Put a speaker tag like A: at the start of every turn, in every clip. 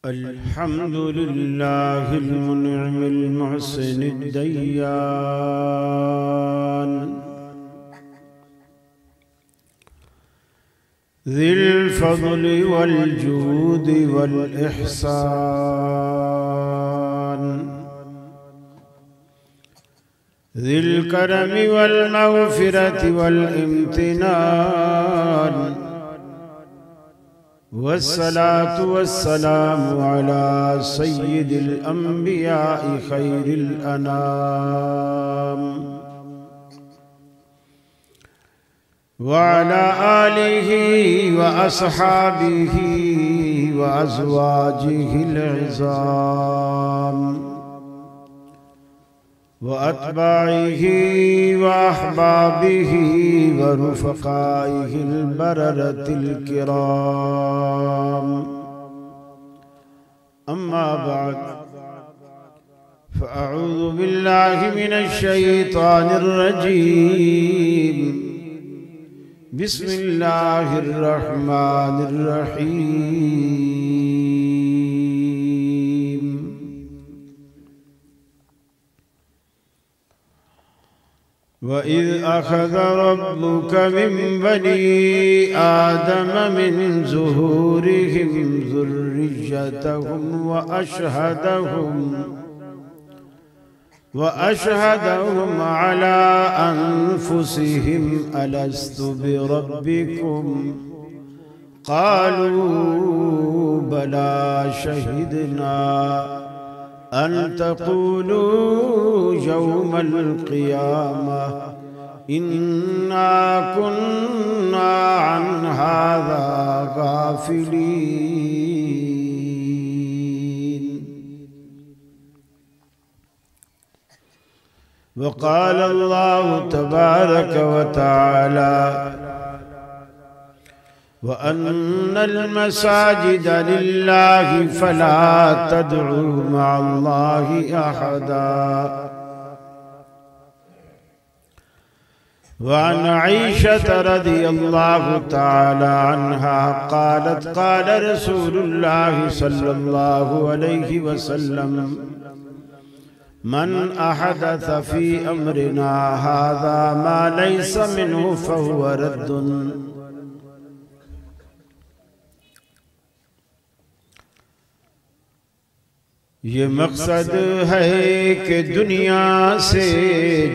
A: अल्हम्दुलिल्लाहिल मुनइमिल मुहसिनिद दय्यान ज़िल फ़ज़्लि वल जूदि वल इहसान ज़िल करमि वल मग़फ़िरति वल इम्तिनान वस्सलातु वस्सलामु अला सय्यिदिल अंबिया'i खैरिल अनाम व अला आलिहि व अस्हाबिहि व अज़वाजिहिल इज़ाम व अत्बाइहि व अहबाबिहि व रुफ़क़ाइहिल बररतिल किराम अम्मा बाद फ़अऊज़ु बिल्लाहि मिनश शैतानिर रजीम बिस्मिल्लाहिर रहमानिर रहीम वइज़ अख़ज़ रब्बुक मिन बनी आदम मिन ज़ुहूरिहिम ज़ुर्रिय्यतहुम व अशहदहुम अला अनफुसिहिम अलस्तु बिरब्बिकुम क़ालू बला शहिदना अन तक़ूलू यौमल क़ियामह इन्ना कुन्ना अन हाज़ा गाफ़िलीन। वक़ाल अल्लाहु तबारक व तआला व अन्नल मसाजिद लिल्लाहि फला तदउ मअल्लाहि अहदा व अन आइशा रज़ियल्लाहु तआला अन्हा क़ालत क़ाल रसूलुल्लाहि सल्लल्लाहु अलैहि वसल्लम मन अहदथ फ़ी अम्रिना हाज़ा मा लैसा मिन्हु फ़हुव रद्दुन। ये मकसद है कि दुनिया से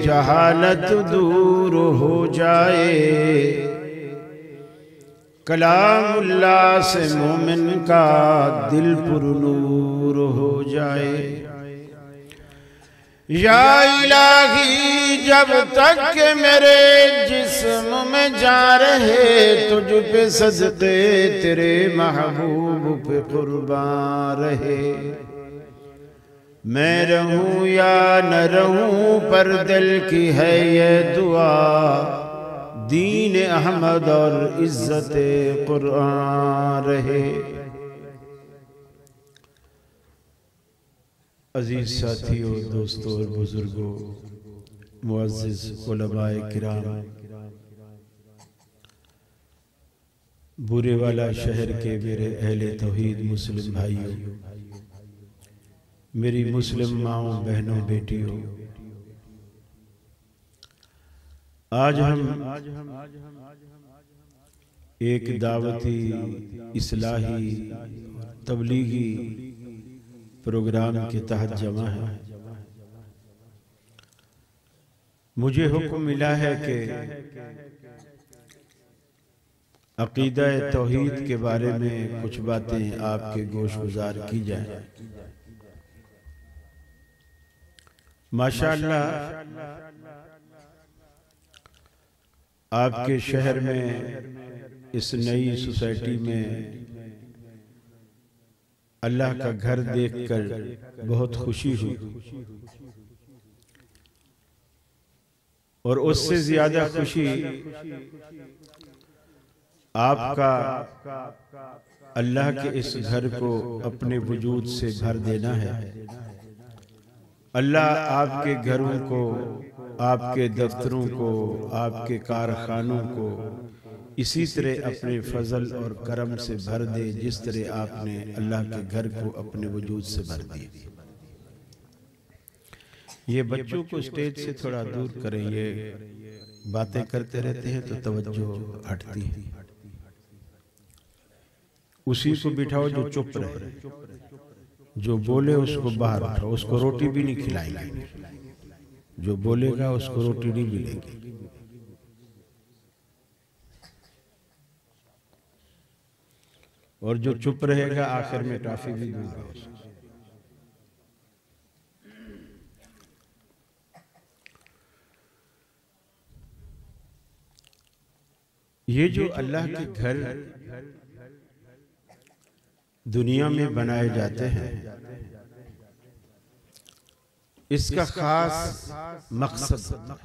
A: जहालत दूर हो जाए, कलामुल्लाह से मोमिन का दिल पुरनूर हो जाए। या इलाही जब तक के मेरे जिस्म में जान रहे तुझ पे सदक़े तेरे महबूब पे कुर्बान रहे। मैं रहूं या न रहूं पर दिल की है ये दुआ, दीन अहमद और इज्जत कुरान रहे। अजीज साथियों, दोस्तों और बुजुर्गों, मुअज़्ज़िज़ उलमाए किराम, बुरेवाला शहर के मेरे अहले तौहीद मुस्लिम भाइयों, मेरी मुस्लिम माओं, बहनों, बेटियों, आज हम एक दावती, इस्लाही, तबलीगी प्रोग्राम के तहत जमा है। मुझे हुक्म मिला है कि अकीदा तौहीद के बारे में कुछ बातें आपके गोशगुजार की जाएं। माशाअल्लाह आपके शहर में इस नई सोसाइटी में अल्लाह का घर देखकर बहुत खुशी हुई, और उससे ज्यादा खुशी आपका अल्लाह के इस घर को अपने वजूद से भर देना है। अल्लाह आपके घरों को, आपके दफ्तरों को, आपके कारखानों को इसी तरह अपने फजल और करम से भर दे जिस तरह आपने अल्लाह के घर को अपने वजूद से भर दिया। ये बच्चों को स्टेज से थोड़ा दूर करें, ये बातें करते रहते हैं तो तवज्जो हटती है। उसी को बिठाओ जो चुप रहे, जो बोले उसको बाहर उठाओ, उसको रोटी भी नहीं खिलाएंगे, जो बोलेगा उसको रोटी नहीं मिलेगी। और जो चुप रहेगा आखिर में टॉफी भी दूंगा उसको। ये जो अल्लाह के घर दुनिया में बनाए जाते हैं, इसका खास मकसद,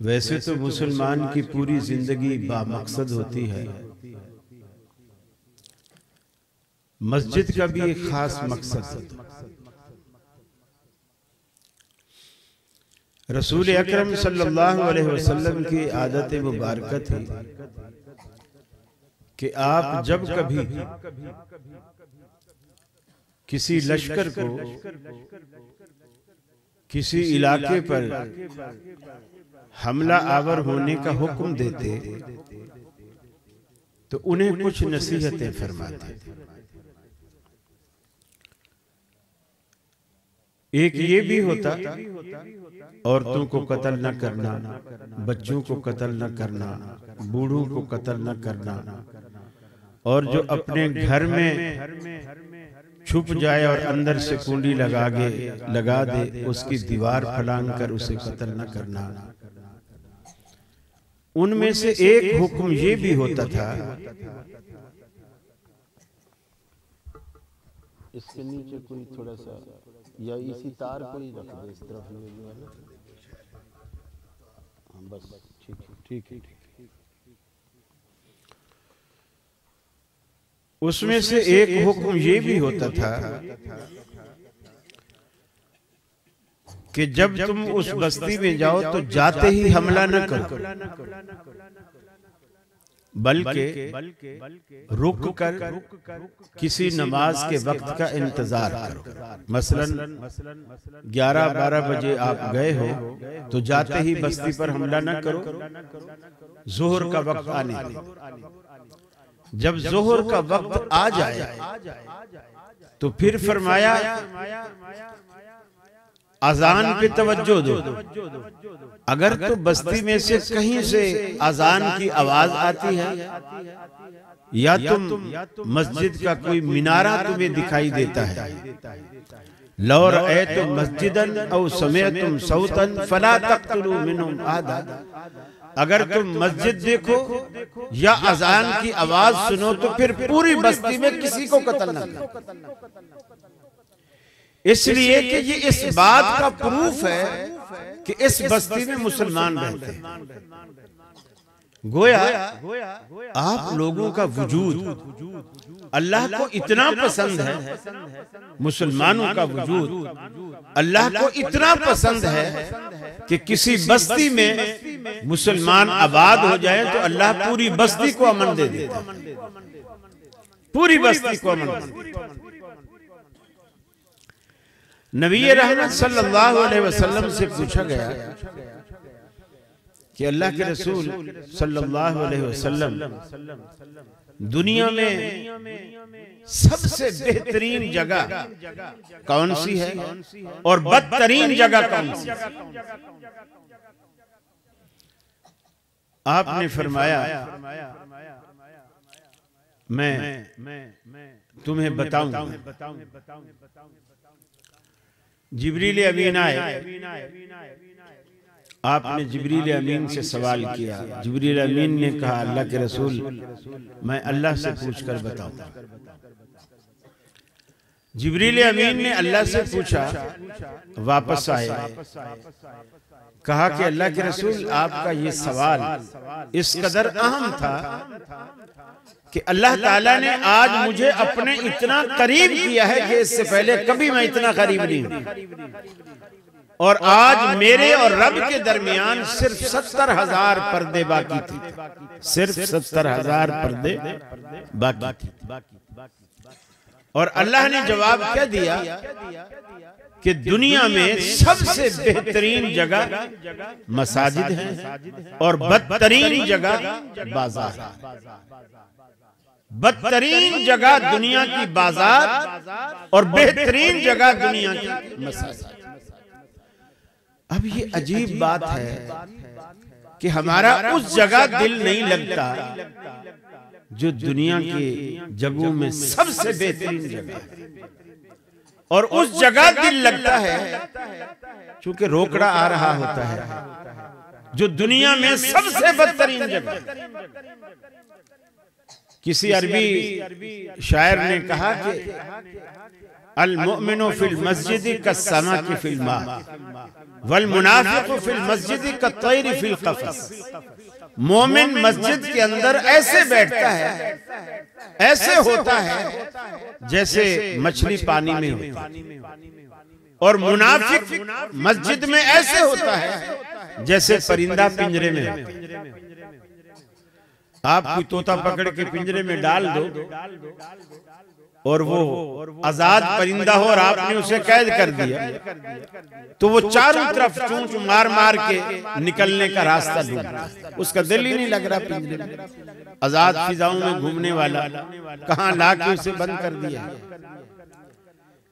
A: वैसे तो मुसलमान की पूरी जिंदगी बामकसद होती है, मस्जिद का भी एक खास मकसद है। रसूल अकरम सल्लल्लाहु अलैहि वसल्लम की आदत मुबारक थी कि आप जब कभी किसी लश्कर को किसी इलाके पर हमला आवर होने का हुक्म देते तो उन्हें कुछ नसीहतें फरमाते। एक ये भी होता, औरतों को कत्ल न करना, बच्चों को कत्ल न करना, बूढ़ों को कत्ल न करना, और जो अपने घर में छुप जाए और अंदर से कुंडी लगा दे उसकी दीवार फलांग कर उसे कत्ल न करना। उनमें से एक हुक्म ये भी होता था, इसके नीचे कोई थोड़ा सा या इसी तार को ही रख दे इस तरफ, ये जो है ना, बस ठीक है। उसमें से एक हुक्म ये भी होता था कि जब तुम उस बस्ती में जाओ तो जाते ही हमला न करो, बल्कि रुक कर किसी नमाज के वक्त का इंतजार करो। मसलन 11-12 बजे आप गए हो तो जाते ही बस्ती पर हमला न करो, जोहर का वक्त आने दो। जब जोहर का वक्त आ जाए तो फिर फरमाया अजान पे तवज्जो दो। अगर तो बस्ती में से कहीं से अजान की आवाज आती है या तुम मस्जिद का कोई मिनारा तुम्हें दिखाई देता है, लौ रअयतुम मस्जिदन औ समिअतुम सौतन फला तक़तुलू मिनहुम अहदा। अगर तुम मस्जिद देखो या अजान की आवाज सुनो तो फिर पूरी बस्ती में किसी को कत्ल न करो। इसलिए कि ये इस बात का प्रूफ है कि इस बस्ती में मुसलमान रहते हैं। गोया आप लोगों का वजूद अल्लाह को इतना पसंद है, मुसलमानों का वजूद अल्लाह को इतना पसंद है कि किसी बस्ती में मुसलमान आबाद हो जाए तो अल्लाह पूरी बस्ती को अमन दे देता है, पूरी बस्ती को अमन दे देता है। नबी रहमत सल्लल्लाहु अलैहि वसल्लम से पूछा गया कि अल्लाह के रसूल सल्लल्लाहु अलैहि वसल्लम, दुनिया में सबसे बेहतरीन जगह कौन सी है और बदतरीन जगह कौन सी? आपने फरमाया मैं तुम्हें बताऊं। जिब्रील अमीन आए, आपने जिब्रील अमीन से सवाल किया। जिब्रील अमीन ने कहा अल्लाह के रसूल मैं अल्लाह से पूछकर बताऊंगा। जिब्रील अमीन ने अल्लाह से पूछा, वापस आए, कहा कि अल्लाह के रसूल आपका ये सवाल इस कदर अहम था कि अल्लाह ताला ने आज मुझे अपने इतना करीब किया है कि इससे पहले कभी मैं इतना करीब नहीं हूं। और आज मेरे और रब के दरमियान सिर्फ 70,000 पर्दे बाकी थे, सिर्फ 70,000 पर्दे बाकी थे। और अल्लाह ने जवाब क्या दिया कि दुनिया में सबसे बेहतरीन जगह मसाजिद है और बदतरीन जगह बाजार। बदतरीन जगह दुनिया की बाजार और बेहतरीन जगह दुनिया की मसाजिद। अब ये अजीब बात है कि हमारा उस जगह दिल नहीं लगता जो दुनिया की जगहों में सबसे बेहतरीन जगह है, और उस जगह दिल लगता है क्योंकि रोकड़ा आ रहा होता है जो दुनिया में सबसे बदतरीन जगह। किसी अरबी शायर ने कहा कि अल मुमिनु फिल मस्जिद कस्समा की फिल मा वल मुनाफिकु फिल मस्जिद कत्तैर फिल क़फ़स। मोमिन मस्जिद के अंदर ऐसे बैठता है, ऐसे होता है जैसे मछली पानी में होती है, और मुनाफिक मस्जिद में ऐसे होता है जैसे परिंदा पिंजरे में होता है। आप कोई तोता पकड़ के पिंजरे में डाल दो और वो आजाद परिंदा हो और आपने उसे कैद कर दिया तो वो चारों तरफ चोंच मार मार के निकलने का रास्ता ढूंढता, उसका दिल ही नहीं लग रहा पिंजरे में। आजाद फिजाओं में घूमने वाला कहां लाके उसे बंद कर दिया।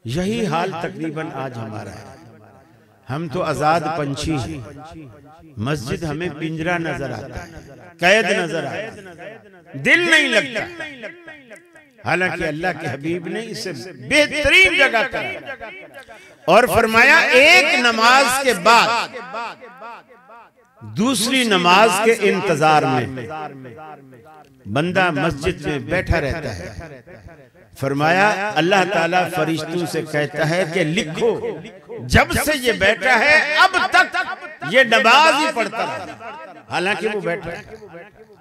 A: यही हाल तकरीबन आज हमारा है। हम तो आजाद पंछी हैं, मस्जिद हमें पिंजरा नजर आता है, कैद नजर आता है, दिल नहीं लगता। हालांकि अल्लाह के हबीब ने इसे बेहतरीन जगह करा और फरमाया एक नमाज के बाद दूसरी नमाज के इंतजार में बंदा मस्जिद में बैठा रहता है। फरमाया अल्लाह ताला फरिश्तों से कहता है कि लिखो, जब से ये बैठा है अब तक ये नमाज ही पढ़ता रहा। हालांकि वो बैठा है,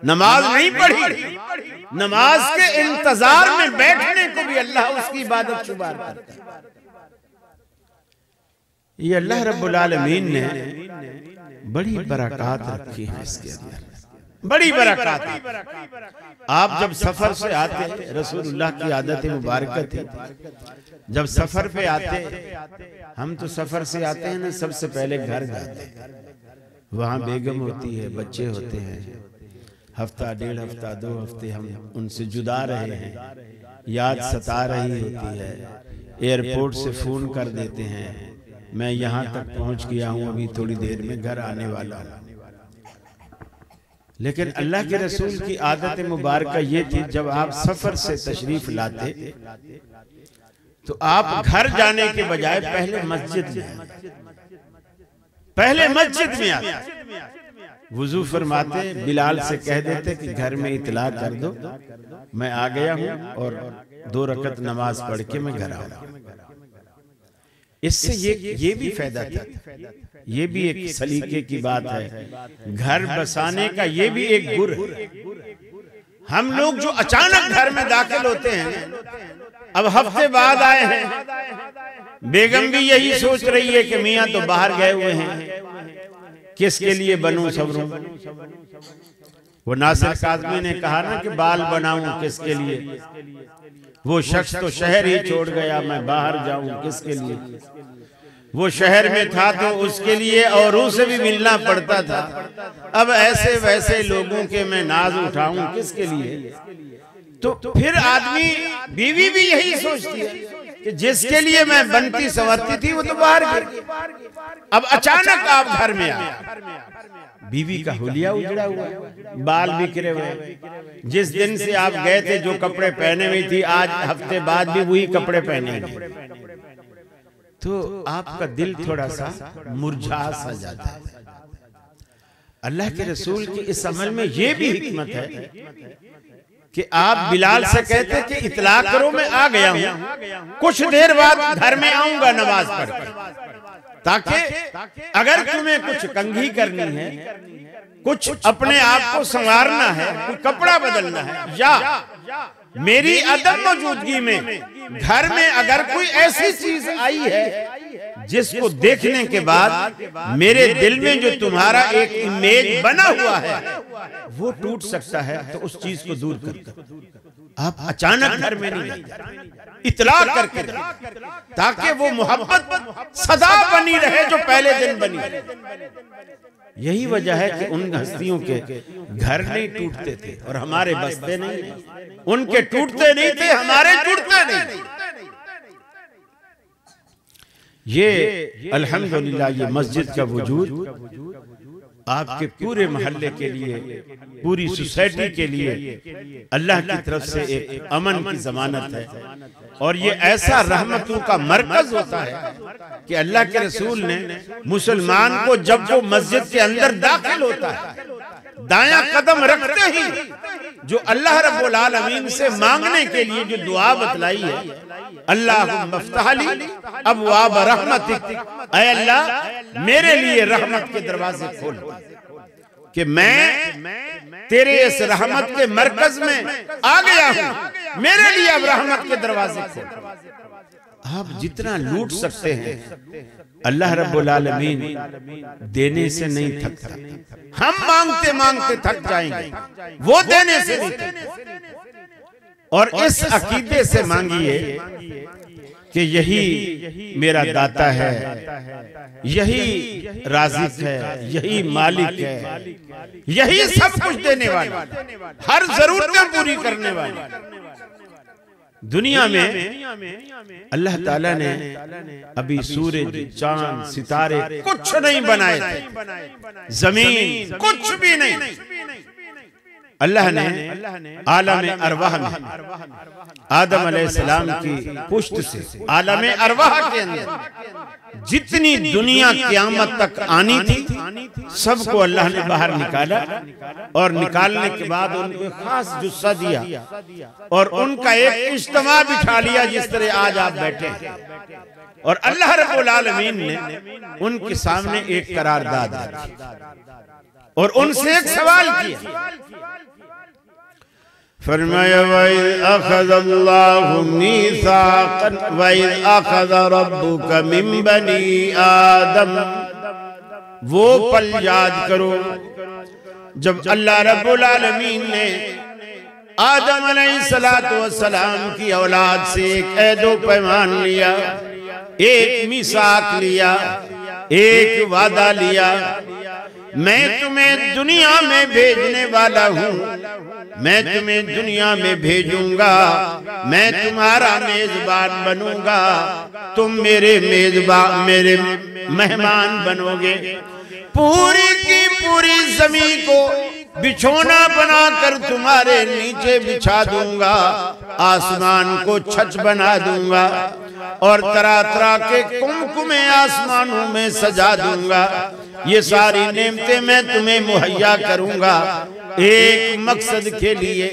A: नमाज नहीं पढ़ी, नमाज के इंतजार में बैठने को भी अल्लाह उसकी इबादत शुमार करता है। ये अल्लाह रब्बुल आलमीन ने बड़ी बरकत रखी है इसके अंदर, बड़ी बरकत। आप जब सफर से आते, रसूलुल्लाह की आदत मुबारक थी, जब सफर पे आते, हम तो सफर से आते हैं ना, सबसे पहले घर जाते, वहां बेगम होती है, बच्चे होते हैं, हफ्ता डेढ़ हफ्ता 2 हफ्ते हम उनसे जुदा रहे हैं, याद सता रही होती है। एयरपोर्ट से फोन कर देते हैं, मैं यहाँ तक पहुँच गया हूँ, अभी थोड़ी देर में घर आने वाला हूँ। लेकिन अल्लाह के रसूल की आदत मुबारक ये थी, जब आप सफर से तशरीफ लाते तो आप घर जाने के बजाय पहले मस्जिद में आते, वुजू फरमाते, बिलाल से कह देते कि घर में इतला कर दो मैं आ गया हूं और 2 रकत नमाज पढ़ के मैं घर आऊंगा। इससे ये भी फायदा था, ये भी एक सलीके की बात है। घर बसाने का ये भी एक गुर है। हम लोग जो अचानक घर में दाखिल होते हैं, अब हफ्ते बाद आए हैं, बेगम भी यही सोच रही है कि मियाँ तो बाहर गए हुए हैं, किसके लिए बनूं सब्रों। वो नासिर काज़मी ने कहा ना कि बाल बनाऊं किसके लिए, वो शख्स तो शहर ही छोड़ गया, मैं बाहर जाऊं किसके लिए। वो शहर में था तो उसके लिए औरों से भी मिलना पड़ता था, अब ऐसे वैसे लोगों के मैं नाज उठाऊं किसके लिए। तो फिर आदमी, बीवी भी यही सोचती है कि जिसके लिए मैं बनती संवरती थी वो तो बाहर गई, अब अचानक आप घर में आए, बीवी का हुलिया उजड़ा हुआ, बाल बिखरे हुए, जिस दिन से आप गए थे जो कपड़े पहने हुई थी आज हफ्ते बाद भी वही कपड़े पहनेंगे, तो आपका दिल थोड़ा सा मुरझा सा जाता है। अल्लाह के रसूल की इस अमल में यह भी हिकमत है कि आप बिलाल से कहते कि इतला करो मैं आ गया हूं, कुछ देर बाद घर में आऊंगा नमाज पढ़कर, ताकि अगर तुम्हें कुछ कंघी करनी है, कुछ अपने आप को संवारना है, कोई कपड़ा बदलना है, या मेरी अदम मौजूदगी में घर में अगर कोई ऐसी चीज आई है जिसको देखने के बाद मेरे दिल में जो तुम्हारा एक इमेज बना हुआ है वो टूट सकता है, तो उस चीज को दूर कर आप अचानक घर में नहीं, इतला करके ताकि वो मोहब्बत सदा बनी रहे जो पहले दिन बनी। यही वजह है कि उन हस्तियों के घर नहीं टूटते थे और हमारे बसते नहीं, उनके टूटते नहीं थे, हमारे टूटते नहीं। ये अल्हम्दुलिल्लाह ये मस्जिद का वजूद आपके पूरे मोहल्ले के लिए, पूरी सोसाइटी के लिए अल्लाह की तरफ से एक अमन की जमानत है। और ये ऐसा रहमतों का मरकज होता है कि अल्लाह के रसूल ने मुसलमान को जब वो मस्जिद के अंदर दाखिल होता है, दायां कदम रखते ही जो अल्लाह रब्बुल आलमीन से मांगने के लिए जो दुआ बतलाई है, अल्लाहुम्मा फ़्तह ली अबवाब रहमतिक, ऐ अल्लाह मेरे लिए रहमत के दरवाजे खोल कि मैं तेरे इस रहमत के मरकज में आ गया हूं, मेरे लिए अब रहमत के दरवाजे खोल। आप जितना लूट सकते हैं अल्लाह रब्बुल आलमीन देने से नहीं थकता। हम मांगते मांगते थक जाएंगे, वो देने से नहीं थकता। और इस अकीदे से मांगिए कि यही मेरा दाता है, यही राज़िक है, यही मालिक है, यही सब कुछ देने वाला, हर जरूरतें पूरी करने वाला। दुनिया में अल्लाह ताला ने अभी सूरज, चांद, सितारे कुछ नहीं बनाए थे, जमीन कुछ भी नहीं। अल्लाह ने आलम अरवाह में आदम अलैहिस्सलाम की पुश्त से आलम अरवाह के अंदर जितनी दुनिया क़यामत तक आनी थी सबको अल्लाह ने बाहर निकाला, और निकालने के बाद उनको खास जुस्सा दिया और उनका एक इज्तिमा बिठा लिया जिस तरह आज आप बैठे हैं। और अल्लाह रब्बुल आलमीन ने उनके सामने एक करारदाद रखी और उनसे एक सवाल किया। फरमाया वइज़ अख़ज़ल्लाहु मीसाक़न वइज़ अख़ज़ रब्बुका मिन बनी आदम, वो पल याद करो जब अल्लाह रब्बुल आलमीन ने आदम अलैहिस्सलातु वस्सलाम की औलाद से एक ऐदो पैमान लिया, एक मीसाक लिया, एक वादा लिया। मैं तुम्हें दुनिया में भेजने वाला हूँ, मैं तुम्हें दुनिया में भेजूंगा, मैं तुम्हारा मेजबान बनूंगा, तुम मेरे मेजबान, मेरे मेहमान बनोगे। पूरी की पूरी जमीन को बिछोना बनाकर तुम्हारे नीचे बिछा दूंगा, आसमान को छत बना दूंगा और तरह तरह के कुमकुमे आसमानों में सजा दूंगा। ये सारी नेमतें मैं तुम्हें मुहैया करूंगा एक मकसद के लिए।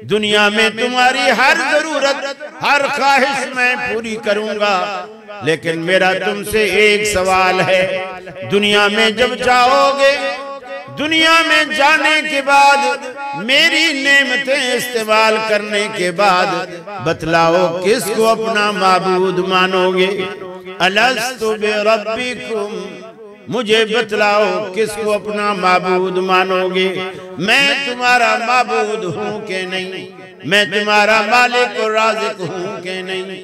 A: दुनिया में तुम्हारी हर जरूरत, हर ख्वाहिश मैं पूरी करूंगा, लेकिन मेरा तुमसे एक सवाल है। दुनिया में जब जाओगे, दुनिया में जाने के बाद मेरी नेमतें इस्तेमाल करने के बाद बतलाओ किसको अपना माबूद मानोगे। अलस्तु बिरब्बिकुम, मुझे बतलाओ किसको अपना माबूद मानोगे। मैं तुम्हारा माबूद हूँ कि नहीं, मैं तुम्हारा मालिक और राज़िक हूँ कि नहीं।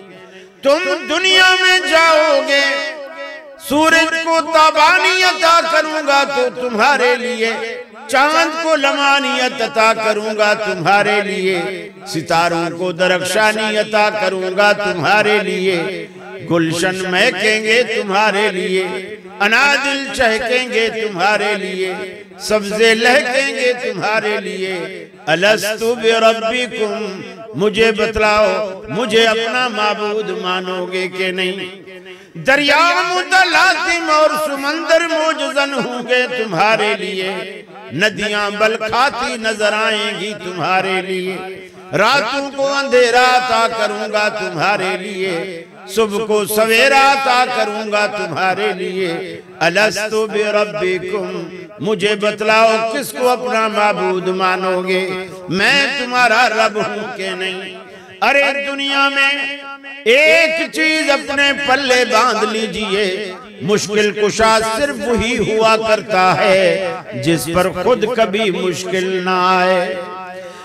A: तुम दुनिया में जाओगे, सूरज को ताबानियत अता करूंगा तो तुम्हारे लिए, चांद को लमानियत अता करूंगा तुम्हारे लिए, सितारों को दरख्शानी अता करूंगा तुम्हारे लिए, गुलशन महकेंगे तुम्हारे लिए, अनादिल चहकेंगे तुम्हारे लिए, सब्जे लहकेंगे तुम्हारे लिए। अलस्तु बिरब्बिकुम, मुझे बतलाओ मुझे अपना माबूद मानोगे कि नहीं। दरिया मुतलातिम और समंदर मौजज़न होंगे तुम्हारे लिए, नदियां बल खाती नजर आएंगी तुम्हारे लिए, रातों को अंधेरा अता करूंगा तुम्हारे लिए, सुबह को सवेरा अता करूंगा तुम्हारे लिए। अलस्तु बिरब्बिकुम, मुझे बतलाओ किसको अपना माबूद मानोगे, मैं तुम्हारा रब हूं कि नहीं। अरे दुनिया में एक चीज अपने पल्ले बांध लीजिए, मुश्किल कुशा सिर्फ वही हुआ करता है जिस पर खुद कभी मुश्किल ना आए।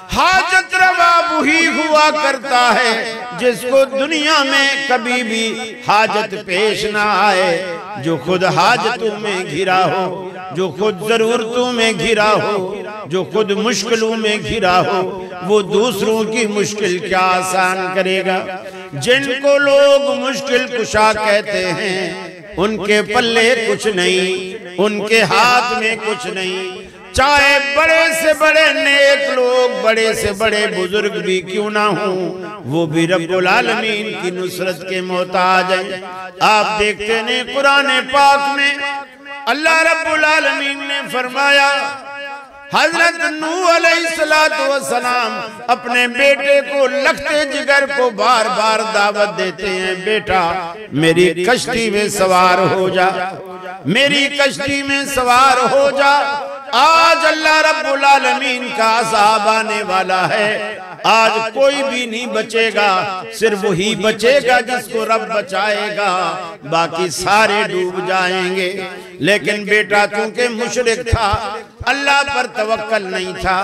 A: हाजत रवा वही हुआ करता है जिसको दुनिया में कभी भी हाजत पेश ना आए। जो खुद हाजतों में घिरा हो, जो खुद जरूरतों में घिरा हो, जो खुद मुश्किलों में घिरा हो, वो दूसरों की मुश्किल क्या आसान करेगा। जिनको लोग मुश्किल कुशा कहते हैं उनके पल्ले कुछ नहीं, उनके हाथ में कुछ नहीं। चाहे बड़े से बड़े नेक लोग, बड़े से बड़े बुजुर्ग भी क्यों ना हों, वो भी रब्बुल आलमीन की नुसरत के मोहताज हैं। आप देखते हैं कुरान पाक में अल्लाह रब्बुल आलमीन ने फरमाया, हजरत नूह अलैहिस्सलातु वस्सलाम अपने बेटे को लखते जिगर को बार बार दावत देते हैं, बेटा मेरी कश्ती में सवार हो जा, मेरी कश्ती में सवार हो जा। आज अल्लाह रब्बुल आलमीन का अज़ाब आने वाला है। आज कोई भी नहीं बचेगा, सिर्फ वही बचेगा जिसको रब बचाएगा, बाकी सारे डूब जाएंगे। लेकिन बेटा चूंकि मुशरिक था, अल्लाह पर तवक्कल नहीं था,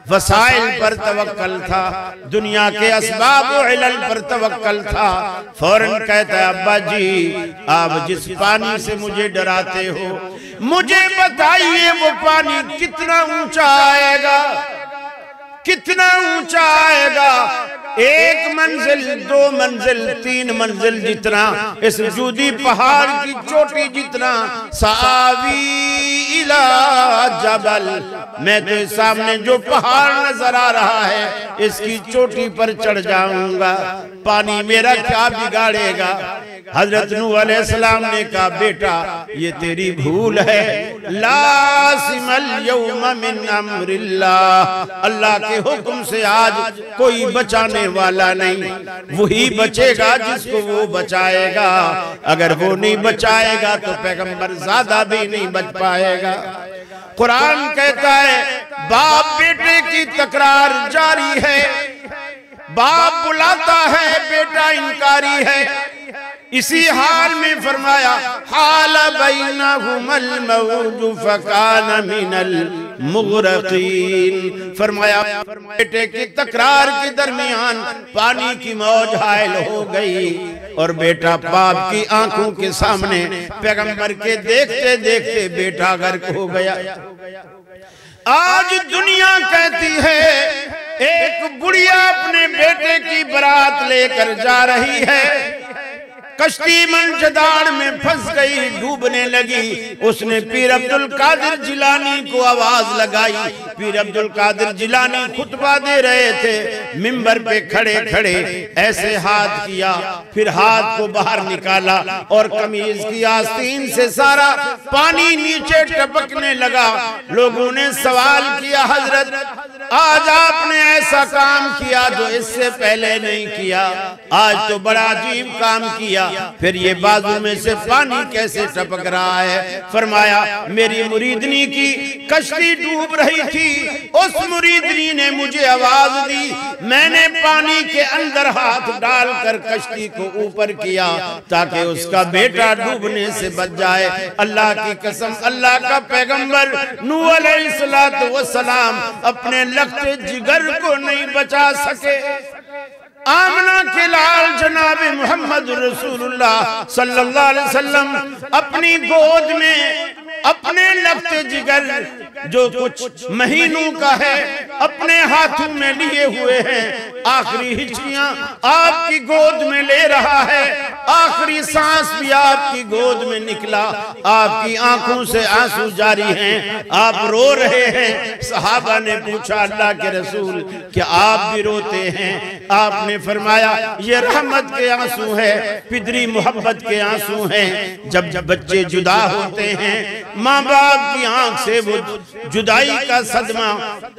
A: वसाइल पर तवक्कल था, दुनिया के असबाब व इलल पर तवक्कल था। फौरन कहता है, अब्बा जी आप जिस पानी से मुझे डराते हो, मुझे बताइए वो पानी कितना ऊंचा आएगा, कितना ऊंचा आएगा। एक मंजिल, दो मंजिल, तीन मंजिल जितना, इस जूदी पहाड़ की चोटी जितना। सावी इला जबल, मैं तो सामने जो पहाड़ नजर आ रहा है इसकी चोटी पर चढ़ जाऊंगा, पानी मेरा क्या बिगाड़ेगा। हजरत नूह अलैहिस्सलाम ने कहा, बेटा ये तेरी भूल है, लासिमल यौम मिन अम्रिल्लाह, अल्लाह के हुक्म से आज कोई बचाने वाला नहीं, वही बचेगा जिसको वो बचाएगा। अगर वो नहीं बचाएगा तो पैगंबर ज़्यादा भी नहीं बच पाएगा। कुरान कहता है बाप बेटे की तकरार जारी है, बाप बुलाता है, बेटा इनकारी है। इसी हाल में फरमाया, हाल बैनहुमल मौजु फकान मिनल मुग़रक़ीन, फरमाया बेटे की तकरार के दरमियान पानी की मौज हायल हो गई और बेटा बाप की आंखों के सामने पैगंबर के देखते देखते बेटा गर्क हो गया। आज दुनिया कहती है एक बुढ़िया अपने बेटे की बारात लेकर जा रही है, कश्ती मंजदार में फंस गई, डूबने लगी। उसने पीर अब्दुल कादिर जिलानी को आवाज लगाई। पीर अब्दुल कादिर जिलानी खुतबा दे रहे थे, मिंबर पे खड़े खड़े ऐसे हाथ किया, फिर हाथ को बाहर निकाला और कमीज की आस्तीन से सारा पानी नीचे टपकने लगा। लोगों ने सवाल किया, हजरत आज आपने ऐसा काम किया जो इससे पहले नहीं किया, आज तो बड़ा अजीब काम किया, फिर ये बाजू में से पानी कैसे टपक रहा है। फरमाया मेरी मुरीदनी की कश्ती डूब रही थी, उस मुरीदनी ने मुझे आवाज दी, मैंने पानी के अंदर हाथ डालकर कश्ती को ऊपर किया ताकि उसका बेटा डूबने से बच जाए। अल्लाह की कसम, अल्लाह का पैगंबर नूह अलैहिस्सलातु वस्सलाम अपने लखते जिगर को नहीं बचा सके। आमना के लाल जनाब मोहम्मद रसूलुल्लाह सल्लल्लाहु अलैहि वसल्लम अपनी गोद में अपने लखते जिगर जो कुछ महीनों का है अपने हाथों में लिए हुए हैं, आखिरी हिचकियां आपकी गोद में ले रहा है, आखिरी सांस भी आपकी गोद में निकला, आपकी आंखों से आंसू जारी हैं, आप रो रहे हैं। सहाबा ने पूछा अल्लाह के रसूल क्या आप भी रोते हैं? आपने फरमाया ये रहमत के आंसू है, पिदरी मोहब्बत के आंसू हैं। जब जब बच्चे जुदा होते हैं माँ बाप की आंख से वो जुदाई का सदमा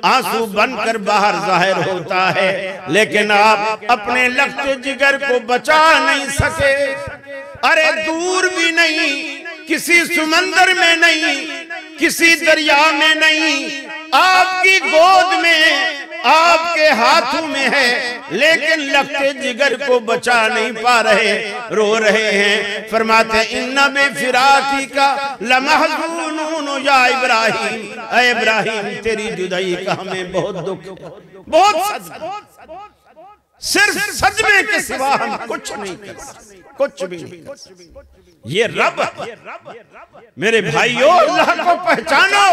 A: आंसू बनकर बाहर जाहिर होता है, लेकिन आप अपने लखते जिगर को बचा नहीं सके। अरे दूर भी नहीं, किसी समंदर में नहीं, किसी दरिया में नहीं, आपकी गोद में आपके हाथों में है, लेकिन लगते जिगर को बचा नहीं पा रहे, रो रहे हैं। फरमाते इन्ना बेफिराकी का लमहज़ूनून या इब्राहिम, ऐ इब्राहिम तेरी जुदाई का हमें बहुत दुख, बहुत सिर्फ सदमे के सिवा हम कुछ नहीं कर सकते, कुछ भी नहीं। ये रब, मेरे भाइयों अल्लाह को पहचानो।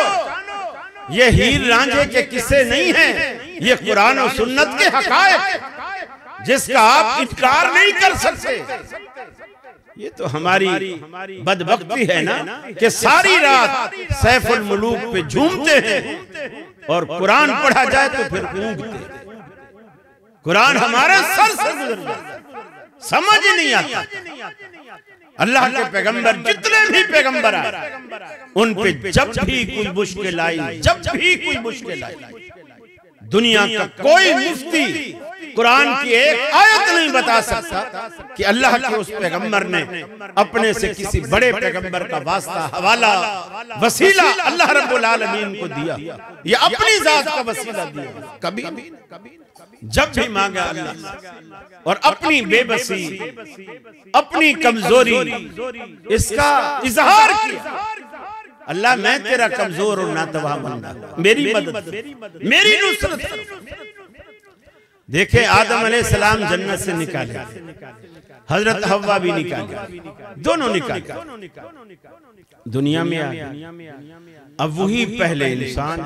A: ये हीर रांझे के किस्से नहीं हैं, ये कुरान और सुन्नत के हकायक जिसका आप इनकार नहीं कर सकते। ये तो हमारी बदबख्ती है ना कि सारी रात सैफुल मुलूक पे झूमते हैं और कुरान पढ़ा जाए तो फिर ऊँघते हैं। कुरान हमारे सर से गुजर जाए, समझ नहीं आता। अल्लाह के पैगंबर जितने भी पैगंबर आए, उन पे जब भी कोई मुश्किल आई, जब भी कोई मुश्किल आई, दुनिया का कोई मुफ्ती कुरान की एक आयत नहीं बता सकता कि अल्लाह के उस पैगंबर ने अपने से किसी बड़े पैगंबर का वास्ता, हवाला, वसीला अल्लाह रब्बुल आलमीन को दिया या अपनी जात का वसीला दिया। कभी जब भी मांगा अल्लाह और अपनी बेबसी, अपनी कमजोरी, इसका इजहार किया, अल्लाह मैं तेरा कमजोर और नातवा बंदा, मेरी मदद, मेरी नुसरत। देखे आदम अलैहिस्सलाम जन्नत से निकाले, हजरत हव्वा भी निकाले, दोनों निकाले, दुनिया में आए। अब वही पहले इंसान,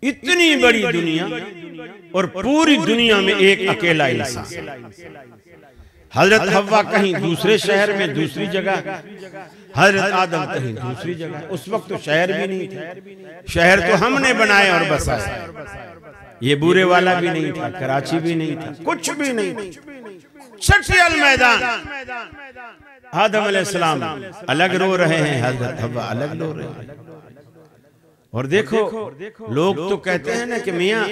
A: इतनी बड़ी दुनिया और पूरी दुनिया में एक अकेला इंसान। हजरत हव्वा कहीं दूसरे शहर में दूसरी जगह, हजरत आदम कहीं दूसरी जगह। उस वक्त तो शहर भी नहीं था, शहर तो हमने बनाया और बसाया। ये बुरे वाला भी नहीं था, कराची भी नहीं था, कुछ भी नहीं। शक्सियल मैदान, आदम अलैहिस्सलाम अलग रो रहे हैं, हजरत हव्वा अलग रो रहे हैं। और देखो लोग तो कहते हैं ना कि मियाँ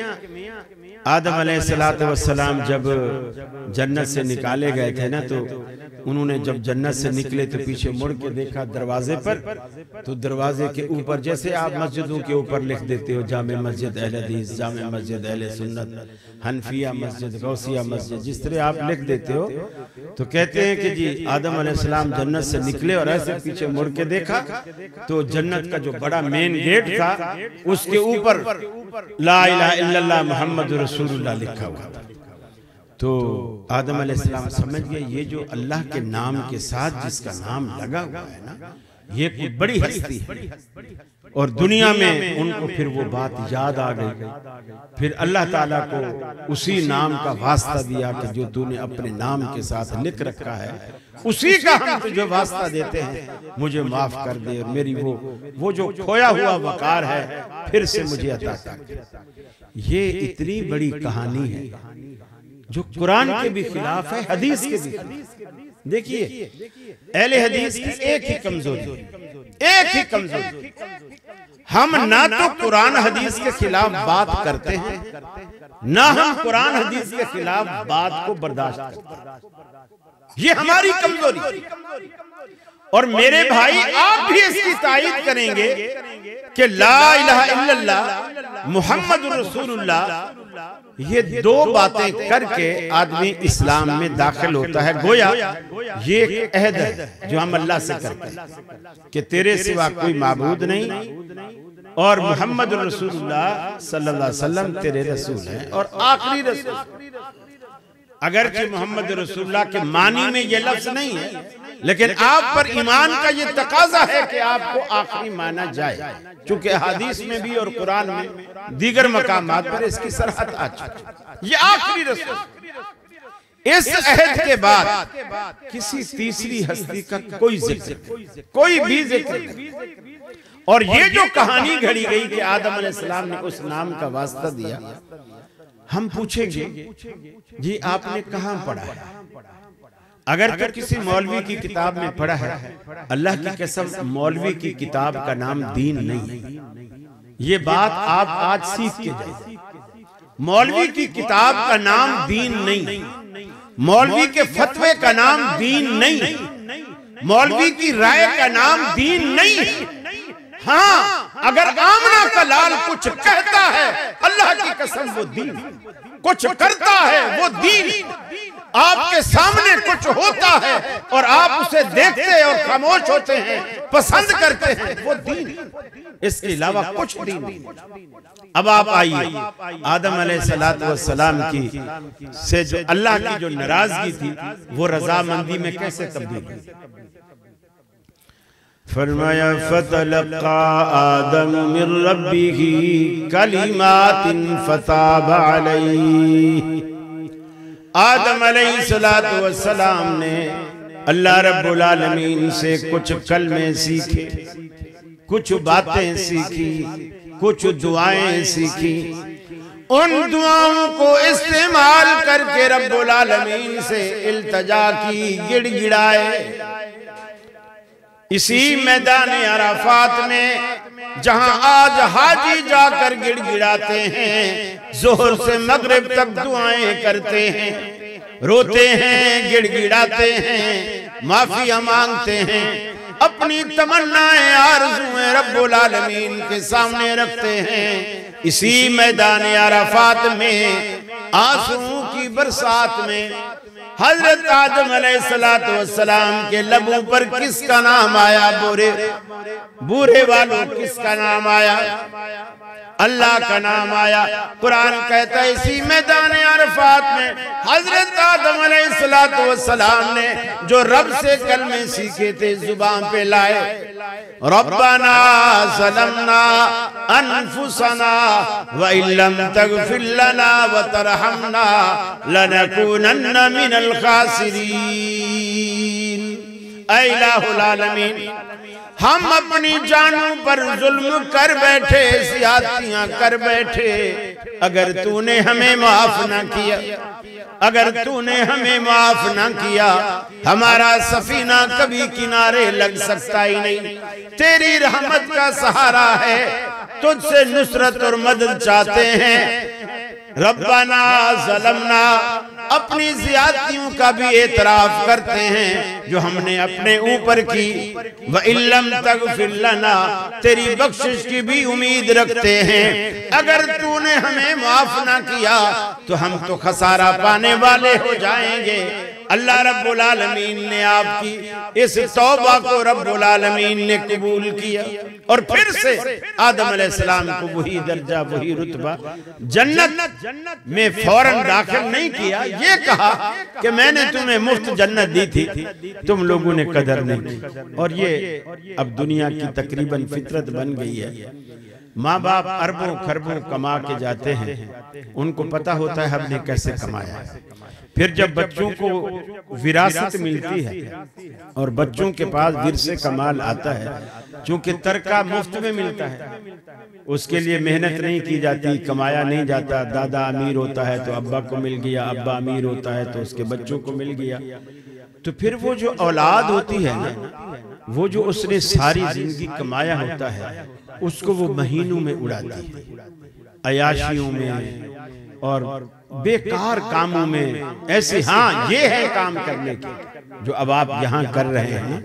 A: आदम अलैहिस्सलाम जब जन्नत से निकाले गए थे ना, तो उन्होंने जब जन्नत से निकले तो पीछे मुड़ के देखा दरवाजे पर, तो दरवाजे के ऊपर जैसे आप मस्जिदों के ऊपर लिख देते हो जामे मस्जिद अहले हदीस, जामे मस्जिद अहले सुन्नत, हनफिया मस्जिद, गौसिया मस्जिद, जिस तरह आप लिख देते हो, तो कहते हैं कि जी आदम अलैहिस्सलाम जन्नत से निकले और ऐसे पीछे मुड़ के देखा तो जन्नत का जो बड़ा मेन गेट था उसके ऊपर ला इलाहा इल्लल्लाह मुहम्मद रसूलुल्लाह लिखा हुआ था। तो आदम अलैहिस्सलाम समझ गए ये जो अल्लाह के नाम के साथ जिसका नाम लगा हुआ है ना, ये कोई बड़ी हस्ती है। और दुनिया में उनको फिर वो बात याद आ गई। फिर अल्लाह ताला को उसी नाम का वास्ता दिया कि जो तूने अपने नाम के साथ लिख रखा है उसी का हम तुझे वास्ता देते हैं, मुझे माफ कर दे और मेरी वो जो खोया हुआ वकार है फिर से मुझे अता कर। ये इतनी बड़ी कहानी है जो कुरान के भी खिलाफ है, हदीस के भी। देखिए अहले हदीस की एक ही कमजोरी, हम ना तो कुरान हदीस के खिलाफ बात करते हैं, ना हम कुरान हदीस के खिलाफ बात को बर्दाश्त करते हैं। ये हमारी कमजोरी। और मेरे भाई आप भी इसकी तायीद करेंगे कि ला इलाहा इल्लल्लाह मुहम्मदुर रसूलुल्लाह, ये दो बातें करके आदमी इस्लाम में दाखिल होता है। गोया ये एक अहद है जो हम अल्लाह से करते हैं कि तेरे सिवा कोई माबूद नहीं और मुहम्मद रसूलुल्लाह सल्लल्लाहु अलैहि वसल्लम तेरे रसूल हैं और आखिरी रसूल। अगरचे मोहम्मद रसूलुल्लाह के मानी में ये लफ्ज नहीं है, लेकिन आप पर ईमान का ये तकाजा है कि आपको आखिरी माना जाए, चूंकि हदीस में भी और कुरान में दीगर मकामात पर इसकी सरहद आ चुकी। ये आखिरी रसूल। इस अहद के बाद किसी तीसरी हस्ती का कोई जिक्र, कोई भी जिक्र नहीं। और ये जो कहानी घड़ी गई कि आदम अलैहिस्सलाम ने उस नाम का वास्ता दिया, हम पूछेंगे जी आपने कहां पढ़ा है? अगर तो किसी मौलवी की किताब में पढ़ा है, अल्लाह की कसम मौलवी की किताब का नाम दीन नहीं है। ये बात आप आज सीख के जाइए। मौलवी की किताब का नाम दीन नहीं, मौलवी के फतवे का नाम दीन नहीं, मौलवी की राय का नाम दीन नहीं। हाँ, अगर आमना का लाल कुछ कहता है, अल्लाह की कसम वो दीन, कुछ करता है वो दीन। आपके सामने कुछ होता है और आप उसे देखते और खामोश होते हैं, पसंद करते हैं, वो दीन। इसके अलावा कुछ दीन नहीं। अब आप आइए, आदम अलैहिस्सलाम की से जो अल्लाह की जो नाराजगी थी वो रजामंदी में कैसे तब्दील हुई। फरमाया फतलक़ा आदम मिन रब्बिही कलिमातिन फताब अलैहि। आदम अलैहिस्सलाम ने अल्लाह रब्बुल आलमीन से कुछ कलमे सीखे, कुछ बातें सीखी, कुछ दुआएं सीखी। उन दुआओं को इस्तेमाल करके रब्बुल आलमीन से इल्तजा की, गिड़गिड़ाए। इसी मैदान अराफात में जहां आज हाजी जाकर गिड़गिड़ाते हैं, जोहर से मगरिब तक दुआएं करते हैं, रोते हैं, गिड़गिड़ाते हैं, माफिया मांगते हैं, अपनी तमन्नाएं आरज़ुएं रब्बुल आलमीन के सामने रखते हैं। इसी मैदान अराफात में आंसुओं की बरसात में हजरत आदम अलैहिस्सलाम के लबों पर किसका नाम आया? बूढ़े वालों किसका नाम आया? अल्लाह का नाम आया। कुरान कहता है इसी मैदान अरफात में हजरत आदम अलैहिस्सलाम ने जो रब से कलमे सीखे थे जुबान पे लाए, रब्बना ज़लमना अनफुसना व इल्लम तगफिर लना व तरहमना लनकूनन्ना मिनल खासिरीन। ऐ इलाहुल आलमीन, हम अपनी जानों पर जुल्म कर बैठे, ज़्यादतियां कर बैठे, अगर तूने हमें माफ ना किया, अगर तूने हमें माफ ना किया, हमारा सफीना कभी किनारे लग सकता ही नहीं। तेरी रहमत का सहारा है, तुझसे नुसरत और मदद चाहते हैं। रब्बना ज़लमना, अपनी ज़ियादतियों का भी एतराफ करते हैं जो हमने अपने ऊपर की। व इल्लम तगफिर लना, तेरी बख्शिश की भी उम्मीद रखते हैं। अगर तूने हमें माफ ना किया तो हम तो खसारा पाने वाले हो जाएंगे। अल्लाह रब्बुल आलमीन ने आपकी इस तौबा को रब्बुल आलमीन ने कबूल किया और फिर से आदम अलैहिस्सलाम को वही दर्जा, वही रुतबा जन्नत में फौरन दाखिल नहीं किया। ये कहा कि मैंने तुम्हें मुफ्त जन्नत दी थी, तुम लोगों ने कदर नहीं की। और ये अब दुनिया की तकरीबन फितरत बन गई है। माँ बाप अरबों खरबों कमा के जाते हैं, उनको पता होता है हमने कैसे कमाया है। फिर जब बच्चों को विरासत मिलती है और बच्चों के पास विरसे का माल आता है, चूंकि तरका मुफ्त में मिलता है, उसके लिए मेहनत नहीं की जाती, कमाया नहीं जाता। दादा अमीर होता है तो अब्बा को मिल गया, अब्बा अमीर होता है तो उसके बच्चों को मिल गया। तो फिर वो जो औलाद होती है ना, वो जो उसने सारी जिंदगी कमाया होता है, उसको वो महीनों में उड़ाती है, अयाशियों में और बेकार कामों में। ऐसे हाँ, ये है काम करने के जो अब आप यहाँ कर रहे हैं,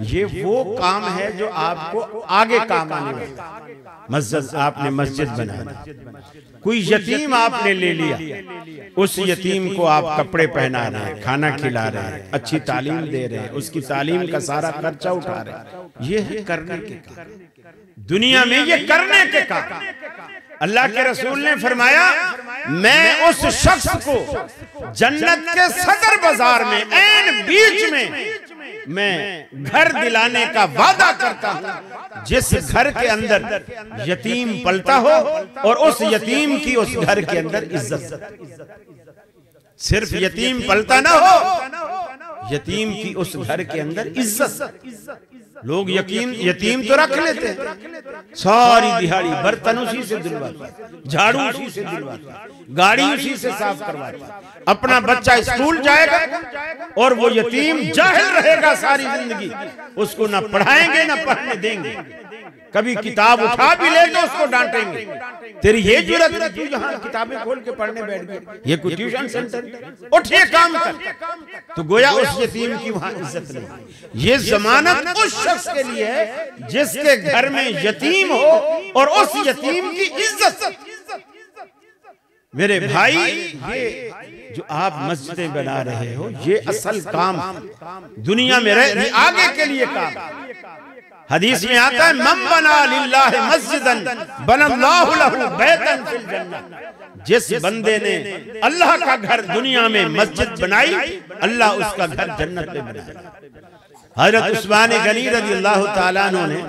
A: ये वो काम है जो आपको आगे काम आने वाला। मस्जिद, आपने मस्जिद बना दी, कोई यतीम आपने ले लिया, उस यतीम को आप कपड़े पहना रहे हैं, खाना खिला रहे हैं, अच्छी तालीम दे रहे हैं, उसकी तालीम का सारा खर्चा उठा रहे हैं। ये है करने के काम, दुनिया में ये करने के काम। अल्लाह के रसूल ने फरमाया, मैं उस शख्स को जन्नत के सदर बाजार में ऐन बीच में मैं घर दिलाने का वादा करता हूं, जिस घर के अंदर यतीम पलता हो और उस यतीम की उस घर के अंदर इज्जत। सिर्फ यतीम पलता ना हो, यतीम की उस घर के अंदर इज्जत। लोग यतीम तो रख लेते हैं, सारी दिहाड़ी बर्तन उसी से दिलवाते, झाड़ू उसी से दिलवाते, गाड़ी उसी से साफ करवाते। अपना बच्चा स्कूल जाएगा और वो यतीम जाहिल रहेगा सारी जिंदगी, उसको ना पढ़ाएंगे ना पढ़ने देंगे। कभी किताब उठा भी ले तो उसको डांटेंगे, तेरी ये जुर्रत है तू यहाँ किताबें खोल के पढ़ने बैठ गई, ये कोई ट्यूशन सेंटर, उठ ये काम कर। तो गोया उस यतीम की वहां इज्जत नहीं। ये जमानत उस शख्स के लिए है जिसके घर में यतीम हो और उस यतीम की इज्जत। मेरे भाई, ये जो आप मस्जिदें बना रहे हो ये असल काम दुनिया में रहे आगे के लिए काम। हदीस में आता है मम बना लिल्लाहि मस्जिदन बनल्लाहु लहु बैतन फिल जन्नह। जिस बंदे ने अल्लाह का घर दुनिया में मस्जिद बनाई, अल्लाह उसका घर जन्नत में बनाया। हजरत उस्मान गनी रज़ियल्लाहु ताला अन्हु ने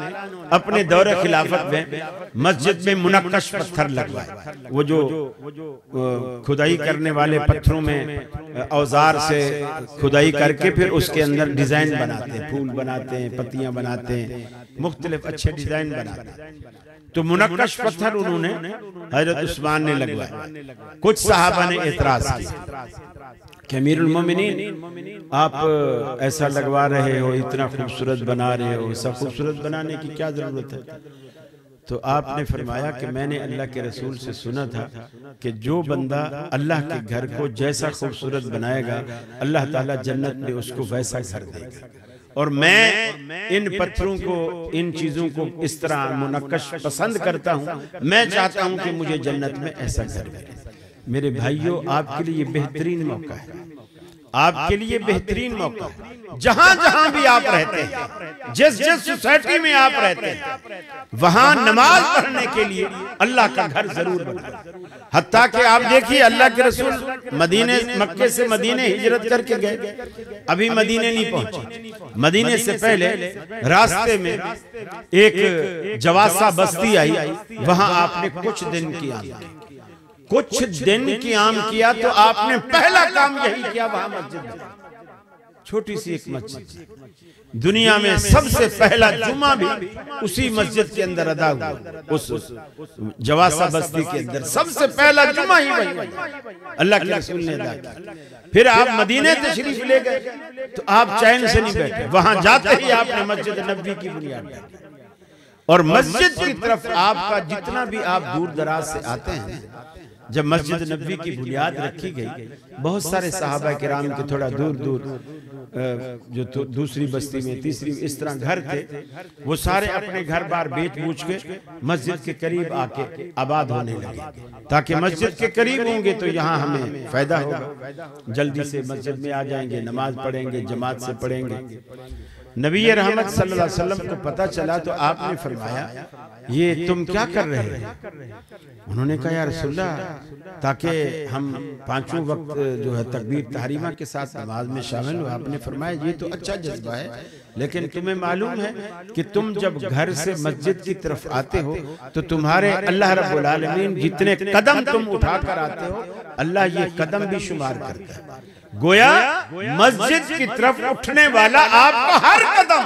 A: अपने दौरे खिलाफत में मस्जिद में मुनक्कश पत्थर लगवाए। वो जो खुदाई करने वाले पत्थरों में औजार से खुदाई करके फिर उसके अंदर डिजाइन बनाते हैं, फूल बनाते हैं, पत्तियां बनाते हैं, मुख्तलिफ अच्छे डिजाइन बनाते हैं। तो मुनक्कश पत्थर उन्होंने हजरत उस्मान ने लगवाए। कुछ सहाबा ने एतराज किया कि अमीरुल मोमिनीन आप ऐसा लगवा रहे हो, इतना खूबसूरत बना रहे हो, सब खूबसूरत बनाने की क्या जरूरत है? तो आपने फरमाया कि मैंने अल्लाह के रसूल से सुना था कि जो बंदा अल्लाह के घर को जैसा खूबसूरत बनाएगा, अल्लाह ताला जन्नत में उसको वैसा घर देगा। और मैं इन पत्थरों को, इन चीजों को इस तरह मुनक्कश पसंद करता हूँ। मैं चाहता हूँ कि मुझे जन्नत में ऐसा घर मिले। मेरे भाइयों, आपके लिए बेहतरीन मौका है, आपके लिए बेहतरीन मौका है। जहां जहां भी आप रहते हैं, जिस जिस सोसाइटी में आप रहते हैं, वहां नमाज पढ़ने के लिए अल्लाह का घर जरूर बनाए। हत्ता कि आप देखिए अल्लाह के रसूल मदीने, मक्के से मदीने हिजरत करके गए, अभी मदीने नहीं पहुंचे। मदीने से पहले रास्ते में एक जवासा बस्ती आई, वहां आपने कुछ दिन किया, कुछ दिन क़याम किया। तो आपने पहला काम यही किया, वहां मस्जिद, छोटी सी एक मस्जिद, दुनिया में सबसे पहला जुमा भी उसी मस्जिद के अंदर अदा हुआ। उस जवासा बस्ती के अंदर सबसे पहला जुमा ही वही अल्लाह के रसूल ने अदा किया। फिर आप मदीने तशरीफ ले गए, तो आप चैन से नहीं बैठे, वहां जाते ही आपने मस्जिद नबवी की बुनियाद डाली। और मस्जिद की तरफ आपका जितना भी आप दूर दराज से आते हैं, जब मस्जिद नबवी की बुनियाद रखी गई, बहुत सारे सहाबा किराम के थोड़ा दूर दूर जो तो दूसरी बस्ती में, तीसरी, इस तरह घर थे, वो सारे अपने घर बार बेच बूझ के मस्जिद के करीब आके आबाद होने लगे, ताकि मस्जिद के करीब होंगे तो यहाँ हमें फायदा होगा, जल्दी से मस्जिद में आ जाएंगे, नमाज पढ़ेंगे, जमात से पढ़ेंगे। नबी रहमत सल्लल्लाहु अलैहि वसल्लम को पता चला तो आपने फरमाया, ये तुम क्या कर रहे हो? उन्होंने कहा, या रसूलल्लाह, ताकि हम पांचों वक्त जो है तकबीर तहरीमा के साथ नमाज में शामिल हो। आपने फरमाया, ये तो अच्छा जज्बा है, लेकिन तुम्हें मालूम है कि तुम जब घर से मस्जिद की तरफ आते हो तो तुम्हारे अल्लाह रब्बुल आलमीन जितने कदम तुम उठाकर आते हो, अल्लाह ये कदम भी शुमार करता है। गोया मस्जिद की तरफ उठने वाला आपका हर कदम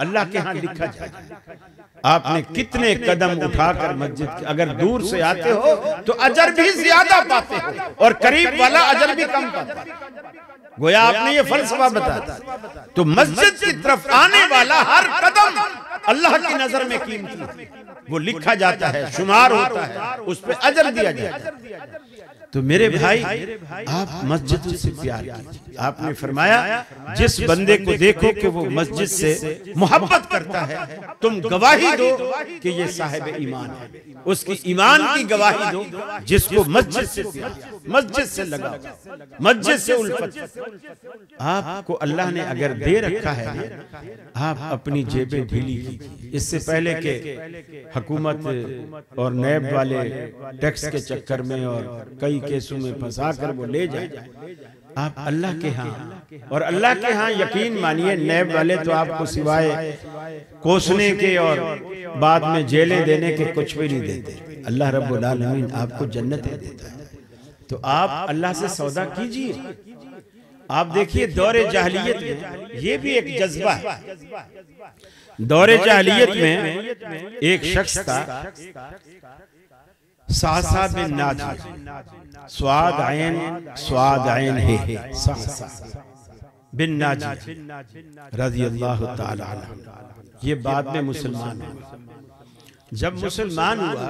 A: अल्लाह के यहाँ लिखा जाए। आपने कितने कदम उठाकर मस्जिद के, अगर दूर से आते हो तो अजर भी ज्यादा पाते हो और करीब वाला अजर भी कम पाता है। गोया आपने ये फलसफा बताया। तो मस्जिद की तरफ आने वाला हर कदम अल्लाह की नजर में कीमती है, वो लिखा जाता है, शुमार होता है, उस पर अजर दिया जाता है। तो मेरे भाई, आप मस्जिद से प्यार कीजिए। आपने फरमाया, जिस बंदे को देखो कि वो मस्जिद से मोहब्बत करता है, तुम गवाही दो कि ये साहिब ईमान है, उसकी ईमान की गवाही दो। जिसको मस्जिद से प्यार, मस्जिद से लगा, मस्जिद से उल्फत आपको अल्लाह ने अगर दे रखा है ना, आप अपनी जेबें ढीली कीजिए। इससे पहले के हुकूमत और नैब वाले टैक्स के चक्कर में और कई केसों में फंसा कर वो ले जाए, आप अल्लाह के यहाँ, और अल्लाह के यहाँ यकीन मानिए, नैब वाले तो आपको सिवाय कोसने के और बाद में जेलें देने के कुछ भी नहीं देते। अल्लाह रब्बुल आलमीन आपको जन्नतें देता है। तो आप अल्लाह से सौदा कीजिए। आप देखिए, दौरे जाहिलियत में ये भी एक जज्बा है। दौरे जाहिलियत में एक शख्स था, सासा बिन नाजी, स्वाद आयन है, बिन नाजिया रज़ियल्लाहु ताला अन्हु, ये बाद में मुसलमान हुआ। जब मुसलमान हुआ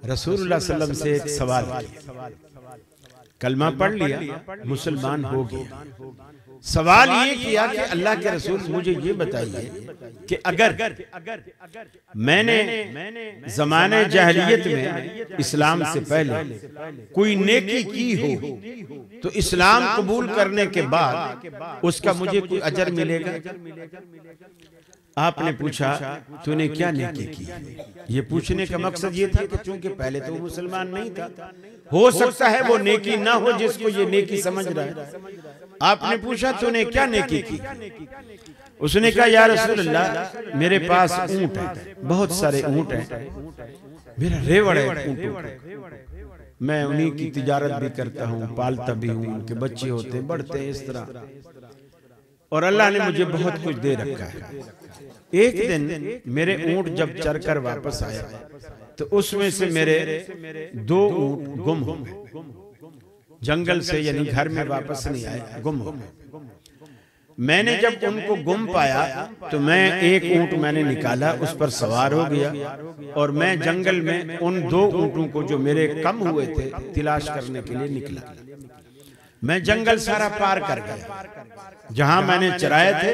A: रसूलुल्लाह सल्लल्लाहु अलैहि वसल्लम से एक सवाल किया, कलमा पढ़ लिया, मुसलमान हो गया। सवाल ये किया कि अल्लाह के रसूल मुझे ये बताइए कि अगर मैंने ज़माने जहलियत में इस्लाम से पहले कोई नेकी की हो तो इस्लाम कबूल करने के बाद उसका मुझे कोई अजर मिलेगा? आपने पूछा तूने क्या नेकी की? ये पूछने का मकसद ये था कि चूंकि पहले तो वो मुसलमान नहीं था, हो सकता है वो नेकी ना हो जिसको ये नेकी समझ रहा है। आपने पूछा तूने क्या नेकी की? उसने कहा या रसूलल्लाह मेरे पास ऊंट है, बहुत सारे ऊंट हैं, मेरा रेवड़ है ऊंटों का, मैं उन्हीं की तिजारत भी करता हूँ, पालता भी हूँ, उनके बच्चे होते हैं, बढ़ते हैं इस तरह, और अल्लाह ने मुझे बहुत कुछ दे रखा है। एक दिन मेरे ऊंट जब चरकर वापस आया तो उसमें से मेरे 2 ऊंट गुम हो गए, जंगल से, यानी घर में वापस नहीं आए, गुम हो गए। मैंने जब उनको गुम पाया तो मैं एक ऊंट मैंने निकाला, उस पर सवार हो गया और मैं जंगल में उन 2 ऊंटों को जो मेरे कम हुए थे तलाश करने के लिए निकला। मैं जंगल सारा पार कर गया, जहां मैंने चराए थे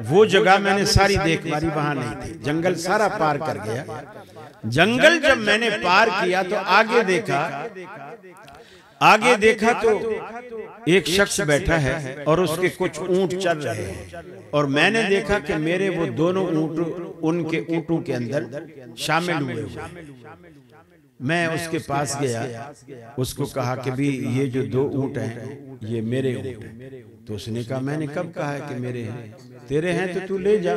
A: वो जगह मैंने सारी देख मारी, वहां नहीं थी, जंगल सारा पार कर गया। जंगल जब मैंने पार किया तो आगे देखा तो एक शख्स बैठा है और उसके कुछ ऊंट चल रहे हैं, और मैंने देखा कि मेरे वो दोनों ऊंट उनके ऊंटों के अंदर शामिल हुए। मैं उसके पास गया, उसको कहा कि भी ये जो 2 ऊंट हैं ये मेरे ऊंट हैं। तो उसने कहा मैंने कब कहा है कि मेरे हैं? तेरे हैं तो तू ले जा,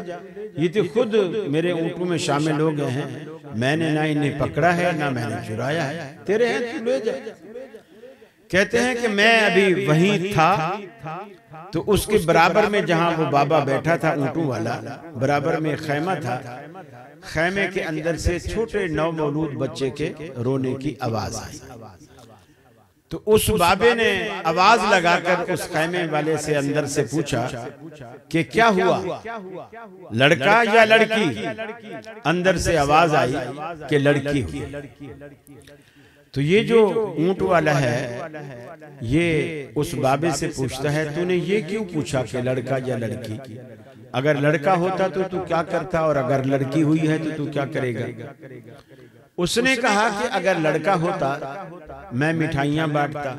A: ये तो खुद मेरे ऊंटों में शामिल हो गए हैं, मैंने ना इन्हें पकड़ा है ना मैंने चुराया है, तेरे हैं तू ले जा। कहते हैं कि मैं अभी वहीं था तो उसके बराबर में जहां वो बाबा बैठा था ऊंटों वाला, बराबर में खैमा था, खैमे के अंदर से छोटे नवमौलूद बच्चे के रोने की आवाज आई। तो उस बाबे ने आवाज लगाकर उस खैमे वाले से अंदर से पूछा कि क्या हुआ, लड़का या लड़की? अंदर से आवाज आई कि लड़की हुई। तो ये जो ऊंट वाला है ये उस बाबे से पूछता है तूने ये क्यों पूछा कि लड़का या लड़की? अगर लड़का होता तो तू क्या करता, और अगर लड़की हुई है तो तू क्या करेगा? उसने कहा कि अगर लड़का होता मैं मिठाइयां बांटता,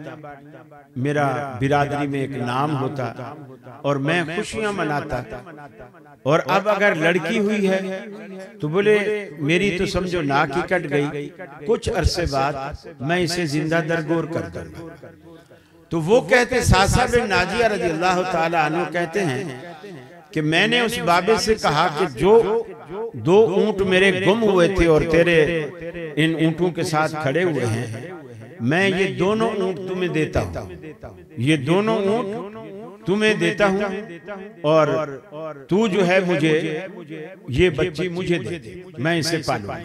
A: मेरा बिरादरी में एक नाम होता और मैं खुशियां मनाता, और अब अगर लड़की हुई है तो बोले मेरी तो समझो नाक ही कट गई, कुछ अरसे बाद मैं इसे जिंदा दरगोर कर दूंगा। तो वो कहते सासा बिन नाजिया रज़ियल्लाहु ताला अन्हु कहते हैं कि मैंने उस बाबे से कहा कि जो 2 ऊंट मेरे गुम हुए थे और तेरे इन ऊंटों के साथ खड़े हुए हैं, मैं ये दोनों ऊंट तुम्हें देता हूँ, ये दोनों ऊंट तुम्हें देता हूँ, और तू जो है मुझे ये बच्ची मुझे दे दे, मैं इसे पालूंगा।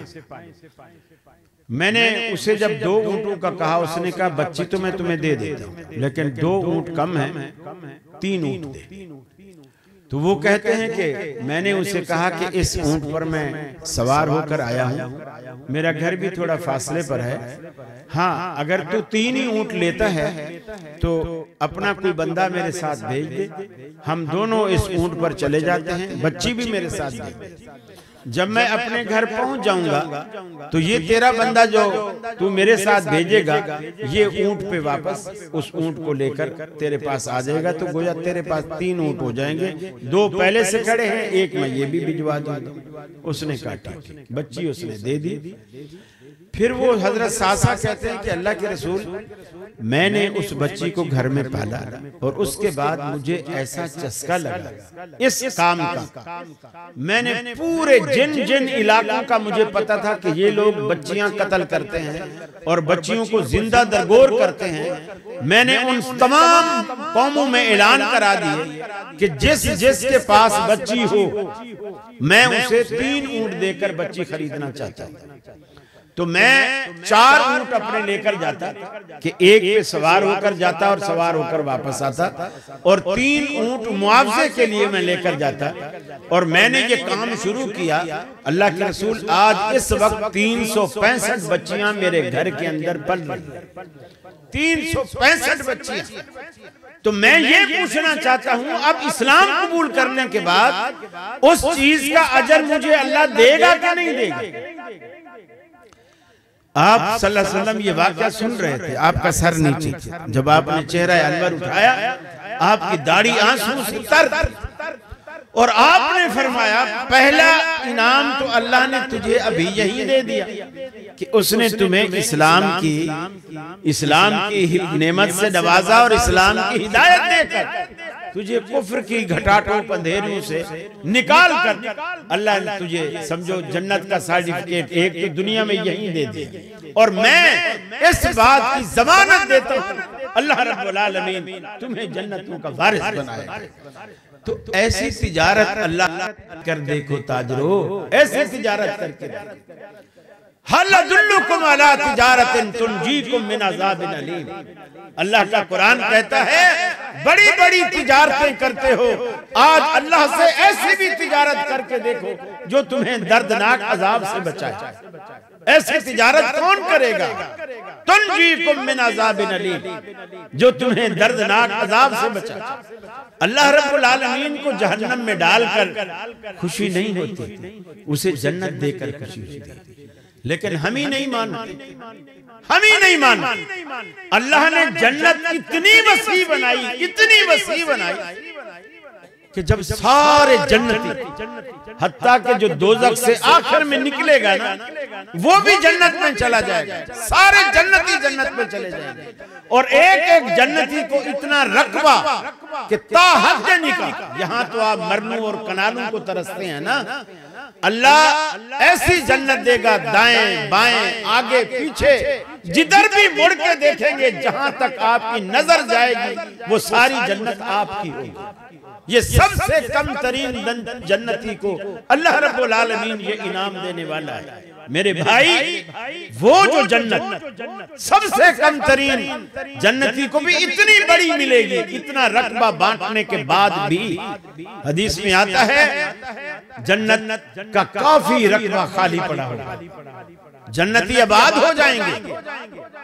A: मैंने उसे जब 2 ऊंटों का कहा, उसने कहा बच्ची तो मैं तुम्हें दे देता हूँ, लेकिन 2 ऊंट कम है, 3 ऊंट दे। तो वो कहते हैं कि मैंने उसे कहा कि इस ऊंट पर मैं सवार होकर आया हूँ, मेरा घर भी थोड़ा फासले पर है, हाँ अगर तू 3 ही ऊंट लेता है तो अपना कोई बंदा मेरे साथ भेज दे, हम दोनों इस ऊंट पर चले जाते हैं, बच्ची भी मेरे साथ दे। जब मैं अपने घर पहुंच जाऊंगा तो ये तेरा बंदा जो तू मेरे साथ भेजेगा ये ऊंट पे वापस उस ऊंट को लेकर तेरे पास आ जाएगा, तो गोया तेरे पास 3 ऊंट हो जाएंगे, 2 पहले से खड़े हैं, एक मैं ये भी भिजवा दूंगा। उसने कहा ठीक, बच्ची उसने दे दी। फिर वो हजरत सासा कहते हैं कि अल्लाह के रसूल मैंने उस बच्ची को घर में पाला और उसके बाद मुझे ऐसा चस्का लगा इस काम का, मैंने पूरे जिन इलाकों का मुझे पता था कि ये लोग बच्चियां कत्ल करते हैं और बच्चियों को जिंदा दरगोर करते हैं, मैंने उन तमाम कौमों में ऐलान करा दिया कि जिसके पास बच्ची हो मैं उसे 3 ऊंट देकर बच्ची खरीदना चाहता हूं। तो मैं 4 ऊंट अपने लेकर जाता कि एक पे सवार होकर जाता और सवार होकर वापस आता, और 3 ऊंट मुआवजे के लिए मैं लेकर जाता। और मैंने ये काम शुरू किया। अल्लाह के रसूल, आज इस वक्त 365 बच्चियां मेरे घर के अंदर पल रही, 365 बच्चियां। तो मैं ये पूछना चाहता हूं, अब इस्लाम कबूल करने के बाद उस चीज का अजर मुझे अल्लाह देगा कि नहीं देगा? आप सल्लल्लाहु अलैहि वसल्लम ये वाक़या सुन रहे थे, आपका सर नीचे था। जब आपने चेहरा अनवर उठाया, आपकी दाढ़ी आंसू से तर, और आपने फरमाया पहला इनाम तो अल्लाह ने तुझे अभी यही दे दिया कि उसने तुम्हें इस्लाम की नेमत से नवाजा और इस्लाम की हिदायत देकर तुझे कुफ्र की घटाटों अंधेरियों से निकाल कर अल्लाह ने तुझे समझो जन्नत का सर्टिफिकेट एक तो दुनिया में यही दे दिया। और मैं इस बात की जमानत देता हूं, अल्लाह रब्बुल आलमीन तुम्हें जन्नतों का वारिस बनाएगा। तो ऐसी तिजारत अल्लाह कर देखो ताजरो, ऐसी तिजारत करके हल अदुल्लुकुम अला तिजारतिन तुनजीकुम मिन अज़ाबिन अलीम। अल्लाह का कुरान कहता है बड़ी बड़ी तिजारतें करते हो, आज अल्लाह से ऐसी भी तिजारत करके देखो जो तुम्हें दर्दनाक अजाब से बचाए। ऐसी तिजारत कौन करेगा? तुनजीकुम मिन अज़ाबिन अलीम, जो तुम्हें दर्दनाक अजाब से बचाए। अल्लाह रब्बुल आलमीन को जहन्नम में डालकर खुशी नहीं होती, उसे जन्नत देकर खुशी होती है। लेकिन हम ही नहीं मानते, हम ही नहीं मानते। अल्लाह ने जन्नत इतनी वसी बनाई, इतनी वसी बनाई कि जब सारे जन्नती हत्ता के जो दोज़ख से आखिर में निकलेगा ना, वो भी जन्नत में चला जाएगा, सारे जन्नती जन्नत में चले जाएंगे। और एक एक जन्नती को इतना रकबा कि ताहद निकाल, यहाँ तो आप मरनू और कनालों को तरसते हैं ना, अल्लाह ऐसी जन्नत देगा, दाएं बाएं आगे पीछे जिधर भी मुड़ के देखेंगे, जहां तक आपकी नजर जाएगी वो सारी जन्नत आपकी होगी। ये सबसे कम तरीन जन्नती को अल्लाह रब्बुल आलमीन ये इनाम देने वाला है। मेरे भाई, वो जो जन्नत सबसे कम तरीन जन्नती को भी इतनी बड़ी मिलेगी, इतना रकबा बांटने के बाद भी हदीस में आता है जन्नत का काफी रकबा खाली पड़ा होगा, जन्नती आबाद हो जाएंगे।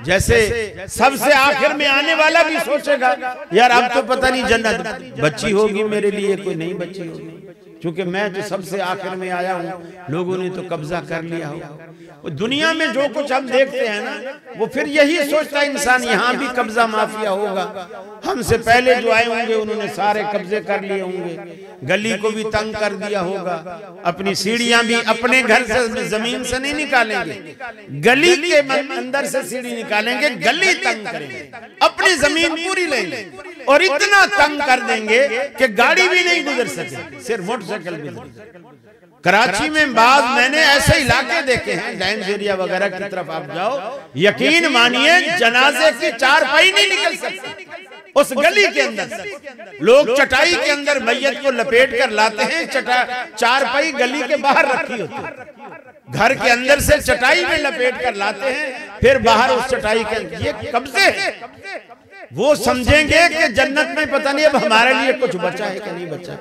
A: जैसे सबसे आखिर में आने वाला भी सोचेगा यार अब तो पता नहीं जन्नत बच्ची होगी मेरे लिए, कोई नहीं बच्ची होगी, क्योंकि मैं जो सबसे आखिर में आया हूँ, लोगों ने तो कब्जा कर लिया हो। दुनिया में जो कुछ हम देखते हैं ना, वो फिर यही सोचता है इंसान यहाँ भी कब्जा माफिया होगा, हमसे पहले जो आए होंगे उन्होंने सारे कब्जे कर लिए होंगे, गली को भी तंग कर दिया होगा, अपनी सीढ़ियां भी अपने घर से जमीन से नहीं निकालेंगे, गली के अंदर से सीढ़ी निकालेंगे, गली तंग करेंगे, अपनी जमीन पूरी लेंगे और इतना तंग कर देंगे कि गाड़ी भी नहीं गुजर सके, सिर्फ मोटरसाइकिल गुजर। कराची में बाद मैंने ऐसे इलाके देखे हैं, डाइम्स एरिया वगैरह की तरफ आप जाओ, यकीन मानिए जनाजे की 4 पाई नहीं निकल सकती उस गली के अंदर। लोग चटाई के अंदर मैयत को लपेट कर लाते हैं, 4 पाई गली के बाहर रखी होती है, घर के अंदर से चटाई में लपेट कर लाते हैं, फिर बाहर उस चटाई के, ये कब्जे हैं। वो समझेंगे कि जन्नत में पता नहीं अब हमारे लिए कुछ बचा है कि नहीं बचा।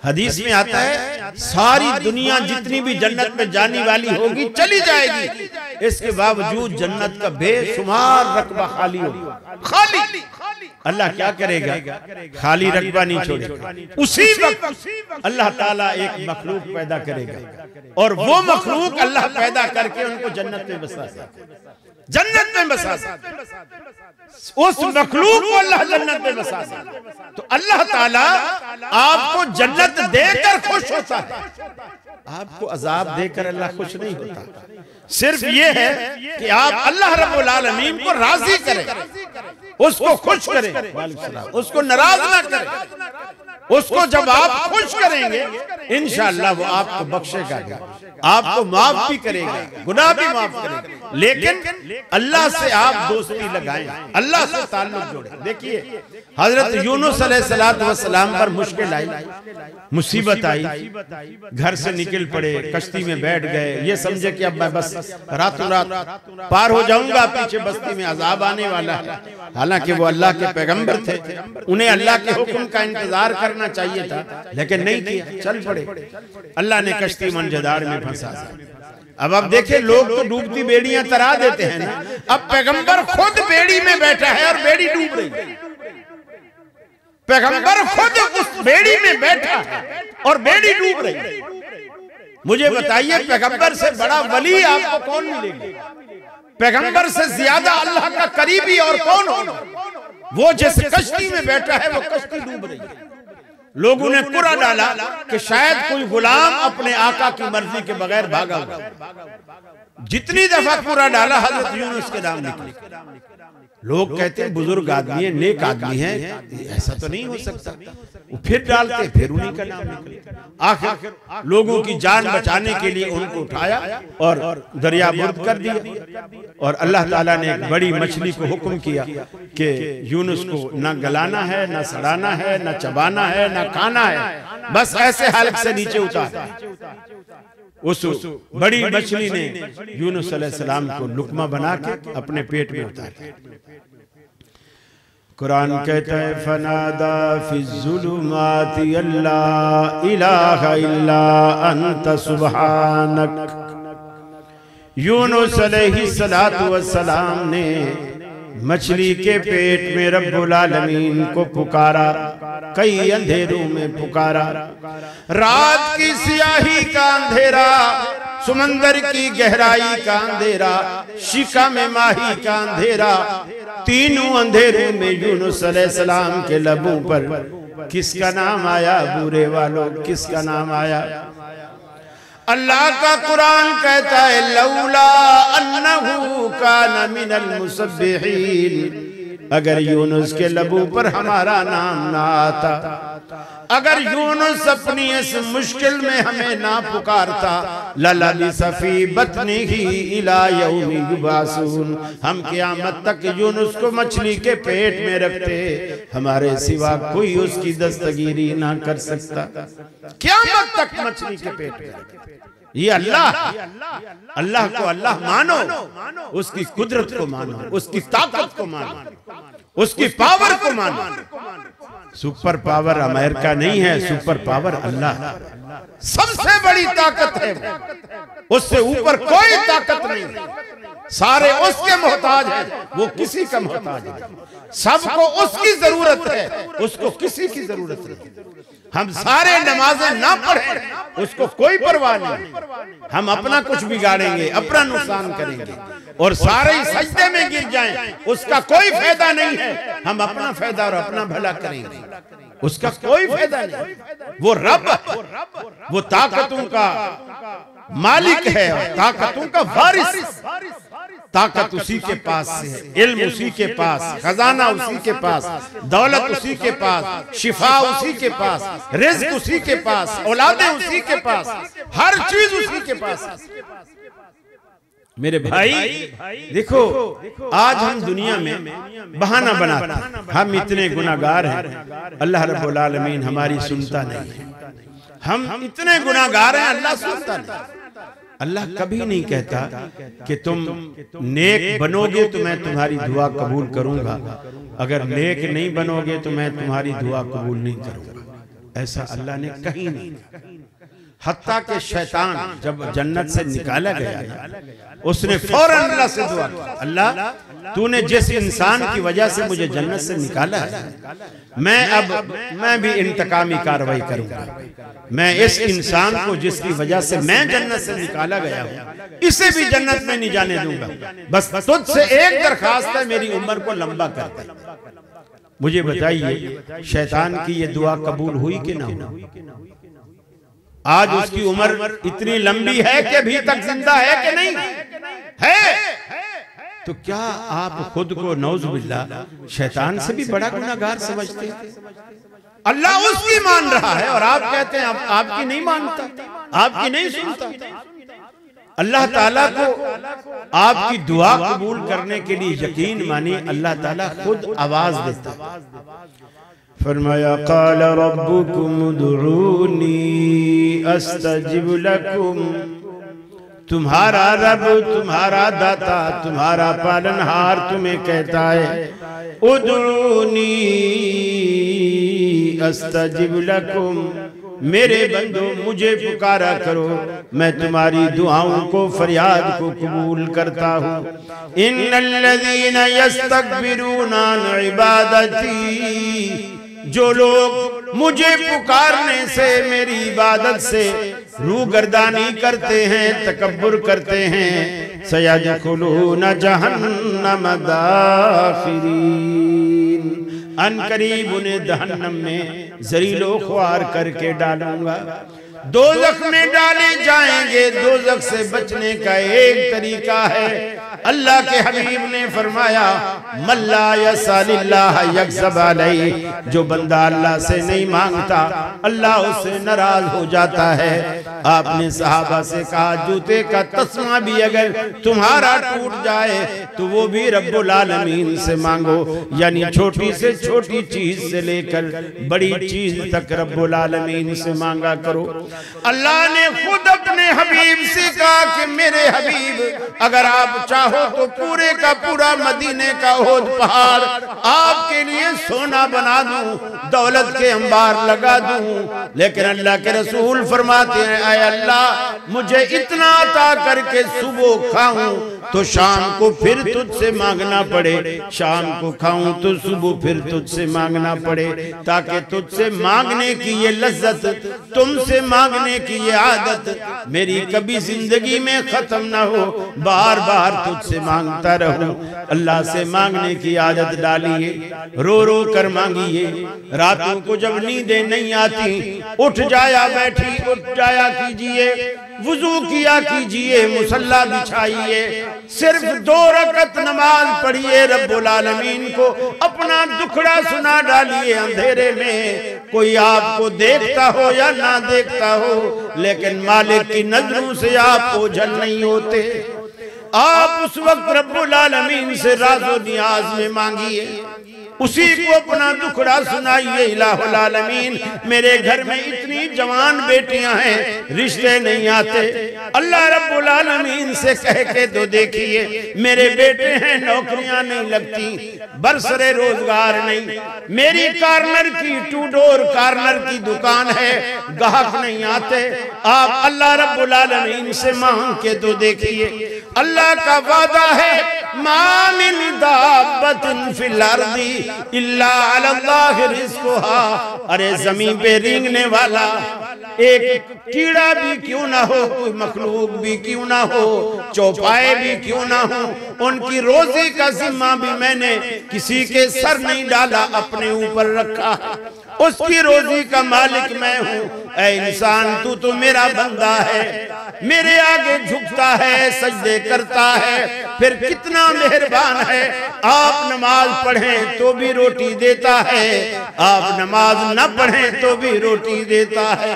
A: हदीस में आता है सारी दुनिया जितनी भी जन्नत में जाने वाली होगी चली जाएगी, इसके बावजूद जन्नत का बेशुमार रकबा खाली होगा, खाली। अल्लाह क्या करेगा? खाली रकबा नहीं छोड़ेगा, उसी वक्त अल्लाह ताला एक मखलूक पैदा करेगा और वो मखलूक अल्लाह पैदा करके उनको जन्नत में बसा देगा, जन्नत में बसा देगा, उस मखलूक को अल्लाह जन्नत में बसा देगा। तो अल्लाह ताला आपको जन्नत देकर खुश होता है, आपको अजाब देकर अल्लाह खुश नहीं होता। सिर्फ ये है कि आप अल्लाह रब्बुल आलमीन को राजी करें, उसको खुश करें, उसको नाराज ना करें। उसको जब आप खुश करेंगे इंशाअल्लाह वो आपको बख्शेगा, आपको माफ भी करेगा, गुनाह भी माफ करेगा। लेकिन अल्लाह से आप दोस्ती लगाएं, अल्लाह से ताल्लुक जोड़ें। देखिए हजरत यूनुस अलैहिस्सलाम पर मुश्किल आई, मुसीबत आई, घर से निकल पड़े, कश्ती में बैठ गए, ये समझे कि अब मैं बस रातों रात पार हो जाऊंगा, पीछे बस्ती में अजाब आने वाला है। हालांकि वो अल्लाह के पैगंबर थे, उन्हें अल्लाह के हुक्म का इंतजार करना चाहिए था, लेकिन नहीं किया, चल पड़े। अल्लाह ने कश्ती मंजदार में फंसा। अब आप देखें, लोग तो डूबती बेड़ियां तरा देते हैं ना, अब पैगंबर खुद बेड़ी में बैठा है और बेड़ी डूब रही है। पैगंबर खुद उस बेड़ी में बैठा है और बेड़ी डूब रही है। मुझे बताइए, पैगंबर से बड़ा वली आपको कौन मिलेगा? पैगंबर से ज्यादा अल्लाह का करीबी और कौन होगा? वो जिस कश्ती में बैठा है वो कश्ती डूब रही है। लोगों ने कुरा डाला कि शायद कोई गुलाम अपने आका की मर्जी के बगैर भागा होगा। जितनी दफा कुरा डाला हजरत यूनुस के नाम निकले। लोग कहते हैं बुजुर्ग आदमी है, नेक आदमी है, ऐसा तो नहीं हो सकता। वो फिर डालते, फिर उन्हीं का नाम निकले। आखिर लोगों की जान बचाने के लिए उनको उठाया और दरिया बुर्द कर दिया। और अल्लाह ताला ने एक बड़ी मछली को हुक्म किया कि यूनुस को न गलाना है, न सड़ाना है, न चबाना है, न खाना है, बस ऐसे हालत से नीचे उतार। उस बड़ी मछली ने यूनुस अलैहिस्सलाम को लुकमा बना के अपने पेट में उतार दिया। कुरान कहता है फनादा फिज़्ज़ुलुमाति अल्ला इलाहा इल्ला अंत सुब्हानक। यूनुस अलैहिस्सलातु वस्सलाम ने मछली के पेट में रब्बुल आलमीन को पुकारा, कई अंधेरों में पुकारा। रात की स्याही का अंधेरा, समंदर की गहराई का अंधेरा, शिका में माही का अंधेरा, तीनों अंधेरों में यूनुस अलैहिस्सलाम के लबों पर किसका नाम आया? बुरे वालों, किसका नाम आया? अल्लाह का कुरान कहता है लौला अन्नहु कान मिनल मुसब्बिहीन। अगर यूनुस के लबों पर हमारा नाम ना आता, अगर यूनुस अपनी इस मुश्किल में हमें ना पुकारता, ललबिसा फी बत्निही इला यौमि युबासून, हम क़यामत तक यूनुस को मछली के पेट में रखते, हमारे सिवा कोई उसकी दस्तगीरी ना कर सकता। क़यामत तक मछली के पेट में। ये अल्लाह को अल्लाह मानो, उसकी कुदरत को मानो, उसकी ताकत को मानो, उसकी पावर को मानो। सुपर पावर अमेरिका नहीं है, सुपर पावर अल्लाह सबसे बड़ी ताकत है। उससे ऊपर कोई ताकत नहीं। सारे उसके मोहताज हैं, वो किसी का मोहताज नहीं। सबको उसकी जरूरत है, उसको किसी की जरूरत नहीं। हम सारे नमाजें ना पढ़ें, उसको कोई परवाह नहीं। हम अपना कुछ बिगाड़ेंगे, अपना नुकसान करेंगे, और सारे सजदे में गिर जाएं, उसका कोई फायदा नहीं है। हम अपना फायदा और अपना भला करेंगे, उसका कोई फायदा नहीं। वो रब, वो ताकतों का मालिक है, ताकतों का वारिस। ताकत उसी के पास है, इल्म उसी के पास, खजाना उसी के पास, दौलत उसी के पास, शिफा उसी के पास, रिज़्क उसी के पास, औलादें उसी के पास, हर चीज उसी के पास। मेरे भाई देखो, आज हम दुनिया में बहाना बनाते हैं, हम इतने गुनाहगार हैं, अल्लाह रब्बुल आलमीन हमारी सुनता नहीं है। हम इतने गुनाहगार हैं, अल्लाह सुनता नहीं। अल्लाह कभी नहीं कहता कि तुम नेक बनोगे तो मैं तुम्हारी दुआ कबूल करूंगा, अगर नेक नहीं बनोगे तो मैं तुम्हारी दुआ कबूल नहीं करूंगा। ऐसा अल्लाह ने कहीं नहीं। हत्ता के शैतान जब जन्नत से निकाला गया, उसने फौरन अल्लाह से दुआ की, अल्लाह तूने जिस इंसान की वजह से मुझे जन्नत से निकाला है, मैं भी इंतकामी कार्रवाई करूंगा। मैं इस इंसान को जिसकी वजह से मैं जन्नत से निकाला गया हूं, इसे भी जन्नत में नहीं जाने दूंगा। बस तुझसे एक दरखास्त है, मेरी उम्र को लंबा कर दे। मुझे बताइए, शैतान की ये दुआ कबूल हुई कि ना हुई? आज उसकी उम्र इतनी लंबी है कि अभी तक जिंदा है कि नहीं है? तो क्या आप खुद को नौजुबिल्लाह शैतान से भी बड़ा गुनाहगार समझते हैं? अल्लाह उसकी मान रहा है और आप कहते हैं आपकी नहीं मानता, आपकी नहीं सुनता। अल्लाह ताला को आपकी दुआ कबूल करने के लिए यकीन मानी, अल्लाह ताला खुद आवाज देता है। फरमाया क़ाल रब्बुकुम उदऊनी अस्तजिब लकुम, तुम्हारा रब, तुम्हारा दाता, तुम्हारा पालनहार तुम्हें कहता है उदऊनी अस्तजिब लकुम, मेरे बंदो मुझे पुकारा करो, मैं तुम्हारी दुआओं को, फरियाद को कबूल करता हूँ। इन्नल्लज़ीना यस्तकबिरूना अन इबादती, जो लोग मुझे पुकारने से, मेरी इबादत से रूगर्दानी करते हैं, तकब्बुर करते हैं, सयदखुलूना जहन्नम दाखिरीन, अनकरीब उन्हें जहन्नम में ज़लीलो ख्वार करके डालूंगा। दोज़ख में डाले जाएंगे। दोज़ख से बचने का एक तरीका है, अल्लाह के हबीब ने फरमाया मल्ला यसअलिल्लाह यग़ज़ब अलैहि, जो बंदा अल्लाह से नहीं मांगता अल्लाह उससे नाराज हो जाता है। आपने सहाबा से कहा जूते का तस्मा भी अगर तुम्हारा टूट जाए तो वो भी रब्बुल आलमीन से मांगो, यानी छोटी से छोटी चीज से लेकर बड़ी चीज तक रब्बुल आलमीन से मांगा करो। अल्लाह ने खुद अपने हबीब से कहा कि मेरे हबीब अगर आप चाहो तो पूरे का पूरा मदीने का ओहद पहाड़ आपके लिए सोना बना दूं, दौलत के अंबार लगा दूं, लेकिन अल्लाह के रसूल फरमाते हैं आए अल्लाह मुझे इतना अता करके सुबह खाऊं तो शाम को फिर तुझसे मांगना पड़े, शाम को खाऊं तो सुबह फिर तुझसे मांगना पड़े, ताकि तुझसे मांगने की ये लज्जत, तुमसे मांगने की ये आदत मेरी कभी जिंदगी में खत्म ना हो, बार बार तुझसे मांगता रहूं। अल्लाह से मांगने की आदत डालिए, रो रो कर मांगिए। रातों को जब नींदें नहीं आती उठ जाया कीजिए, वुजू किया कीजिए, मुसल्ला बिछाइए, सिर्फ 2 रकत नमाज पढ़िए, रब्बुल आलमीन को अपना दुखड़ा सुना डालिए। अंधेरे में कोई आपको देखता हो या ना देखता हो, लेकिन मालिक की नजरों से आप ओझल नहीं होते। आप उस वक्त रब्बुल आलमीन से राज़ो नियाज में मांगिए, उसी को अपना दुखड़ा सुनाइए। इलाहुल आलमीन मेरे घर में इतनी जवान बेटियां हैं, रिश्ते नहीं आते, अल्लाह रब्बुल आलमीन से कह के तो देखिए, मेरे बेटे हैं नौकरियां नहीं लगती, बरसरे रोजगार नहीं, मेरी कार्नर की 2 डोर कार्नर की दुकान है, ग्राहक नहीं आते। आप अल्लाह रब्बुल आलमीन से मांग के तो देखिए। अल्लाह का वादा है मा मिन दाब्बतिन फिल अर्दी इल्ला अलल्लाहि रिज़्क़ुहा, अरे जमीन पे रेंगने वाला एक कीड़ा भी क्यों ना हो, कोई मखलूक भी क्यों ना हो, चौपाए भी क्यों ना हो, उनकी रोजी का जिम्मा भी मैंने किसी के सर नहीं डाला, अपने ऊपर रखा है, उसकी रोजी का मालिक मैं हूँ। ऐ इंसान तू तो मेरा बंदा है, मेरे आगे झुकता है, सजदे करता है, फिर कितना मेहरबान है। आप नमाज पढ़ें तो भी रोटी देता है, आप नमाज न पढ़ें तो भी रोटी देता है,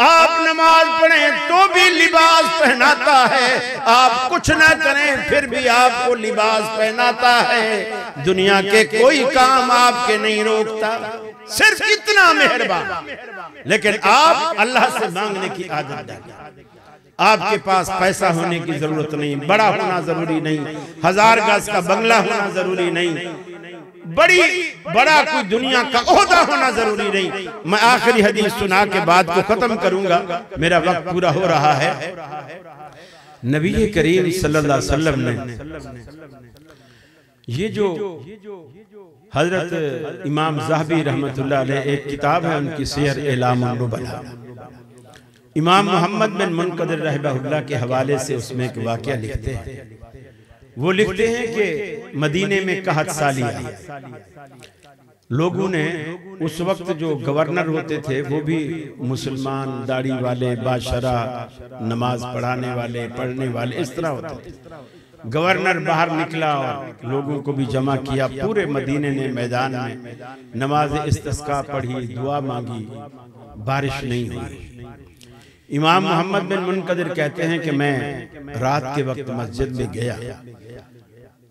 A: आप नमाज पढ़ें तो भी लिबास पहनाता है, आप कुछ ना करें फिर भी आपको लिबास पहनाता है। दुनिया के कोई काम आपके नहीं रोकता, सिर्फ इतना मेहरबान। लेकिन आप अल्लाह से मांगने की आदत डालिए। आपके पास पैसा होने की जरूरत नहीं, बड़ा होना जरूरी नहीं, 1000 गज का बंगला होना जरूरी नहीं, बड़ा कोई दुनिया का ओहदा होना जरूरी नहीं। मैं आखिरी हदीस सुना के बात को खत्म करूंगा, मेरा वक्त पूरा हो रहा है। नबी करीम सल्लल्लाहु अलैहि वसल्लम ने ये जो हजरत इमाम ज़हबी रहमतुल्लाह अलैह, एक किताब है उनकी सियर एलामुन नुबला, इमाम मोहम्मद बिन मुनकदिर रहमतुल्लाह के हवाले से उसमें एक वाक़या लिखते हैं। वो लिखते हैं कि मदीने में कहत साली आई, लोगों ने उस वक्त जो गवर्नर होते थे वो भी मुसलमान, दाढ़ी वाले, बाशरा, नमाज पढ़ाने वाले, पढ़ने वाले, इस तरह होते थे। गवर्नर बाहर निकला और लोगों को भी जमा किया, पूरे मदीने ने मैदान में नमाज इस्तिस्का पढ़ी, दुआ मांगी, बारिश नहीं हुई। इमाम मोहम्मद बिन मुनकदिर कहते हैं कि मैं रात के वक्त मस्जिद में गया,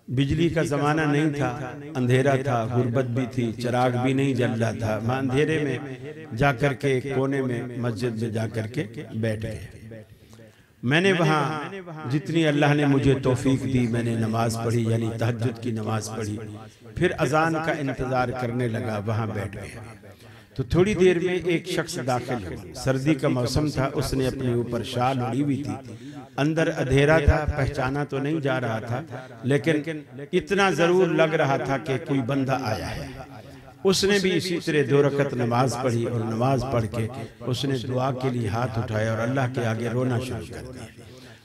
A: बिजली का जमाना नहीं था, अंधेरा था, गुर्बत भी थी, चिराग भी नहीं जल रहा था। मैं अंधेरे में जाकर के एक कोने में मस्जिद में जाकर के बैठ गया। मैंने वहाँ जितनी अल्लाह ने मुझे तौफीक दी मैंने नमाज पढ़ी, यानी तहज्जुद की नमाज पढ़ी। फिर अजान का इंतजार करने लगा, वहाँ बैठ गया। तो थोड़ी देर में एक शख्स दाखिल हुआ। सर्दी का मौसम था, उसने अपने ऊपर शाल ओढ़ी हुई थी, अंदर अंधेरा था, पहचाना तो नहीं जा रहा था, लेकिन इतना जरूर लग रहा था कि कोई बंदा आया है। उसने भी इसी तरह 2 रकत नमाज पढ़ी और नमाज पढ़ के उसने दुआ के लिए हाथ उठाया और अल्लाह के आगे रोना शुरू कर दिया।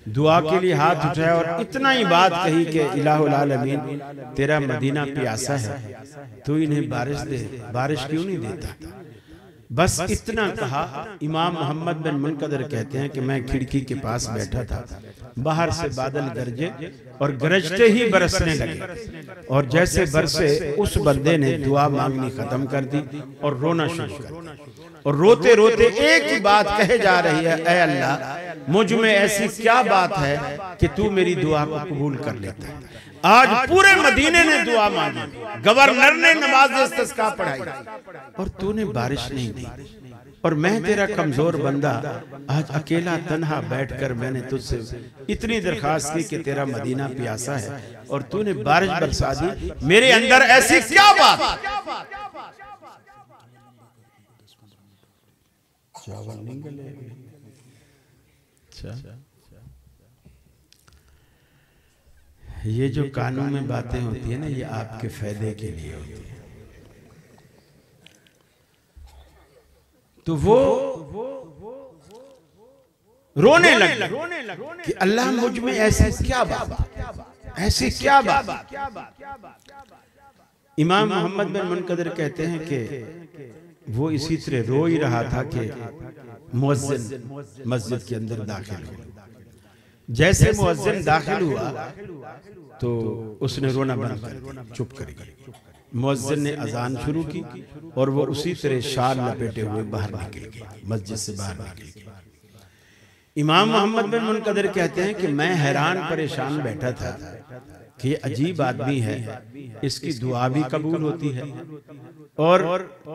A: दुआ के लिए हाथ उठाया और इतना ही बात कही कि इलाहुल आलमीन, तेरा मदीना प्यासा है, तू इन्हें बारिश दे, बारिश क्यों नहीं देता। बस इतना कहा। इमाम मोहम्मद बिन मुनकदिर कहते हैं कि मैं खिड़की के पास बैठा था, बाहर से बादल गरजे और गरजते ही बरसने लगे, और जैसे बरसे उस बंदे ने दुआ मांगनी खत्म कर दी और रोना शुरू कर दिया। और रोते रोते एक ही बात कहे जा रही है, ऐ अल्लाह, मुझ में ऐसी क्या बात है कि तू मेरी दुआ को कबूल कर लेता है। आज पूरे मदीने ने दुआ मांगी, गवर्नर ने नमाज इस्तिस्का पढ़ाई और तूने बारिश नहीं दी। और मैं तेरा कमजोर बंदा आज अकेला तन्हा बैठकर मैंने तुझसे इतनी दरखास्त की कि तेरा मदीना प्यासा है और तूने बारिश बरसा दी। मेरे अंदर ऐसी क्या बात। चावल नहीं गले। अच्छा, ये जो कानून में बातें होती है ना, ये आपके फायदे के लिए होती है। तो वो रोने लगे कि अल्लाह मुझ में ऐसी क्या बात, ऐसी क्या बात। इमाम मोहम्मद बिन मुनकदिर कहते हैं कि वो इसी तरह रो ही रहा था कि मुअज्जिन मस्जिद के अंदर दाखिल हुआ। जैसे मुअज्जिन दाखिल हुआ तो उसने रोना बंद कर दिया, चुप कर गया। मुअज्जिन ने अजान शुरू की और वो उसी तरह शाल लपेटे हुए बाहर निकल गया, मस्जिद से बाहर निकल गया। इमाम मोहम्मद बिन मुनकदिर कहते हैं कि मैं हैरान परेशान बैठा था कि ये अजीब आदमी है, इसकी दुआ भी कबूल होती है और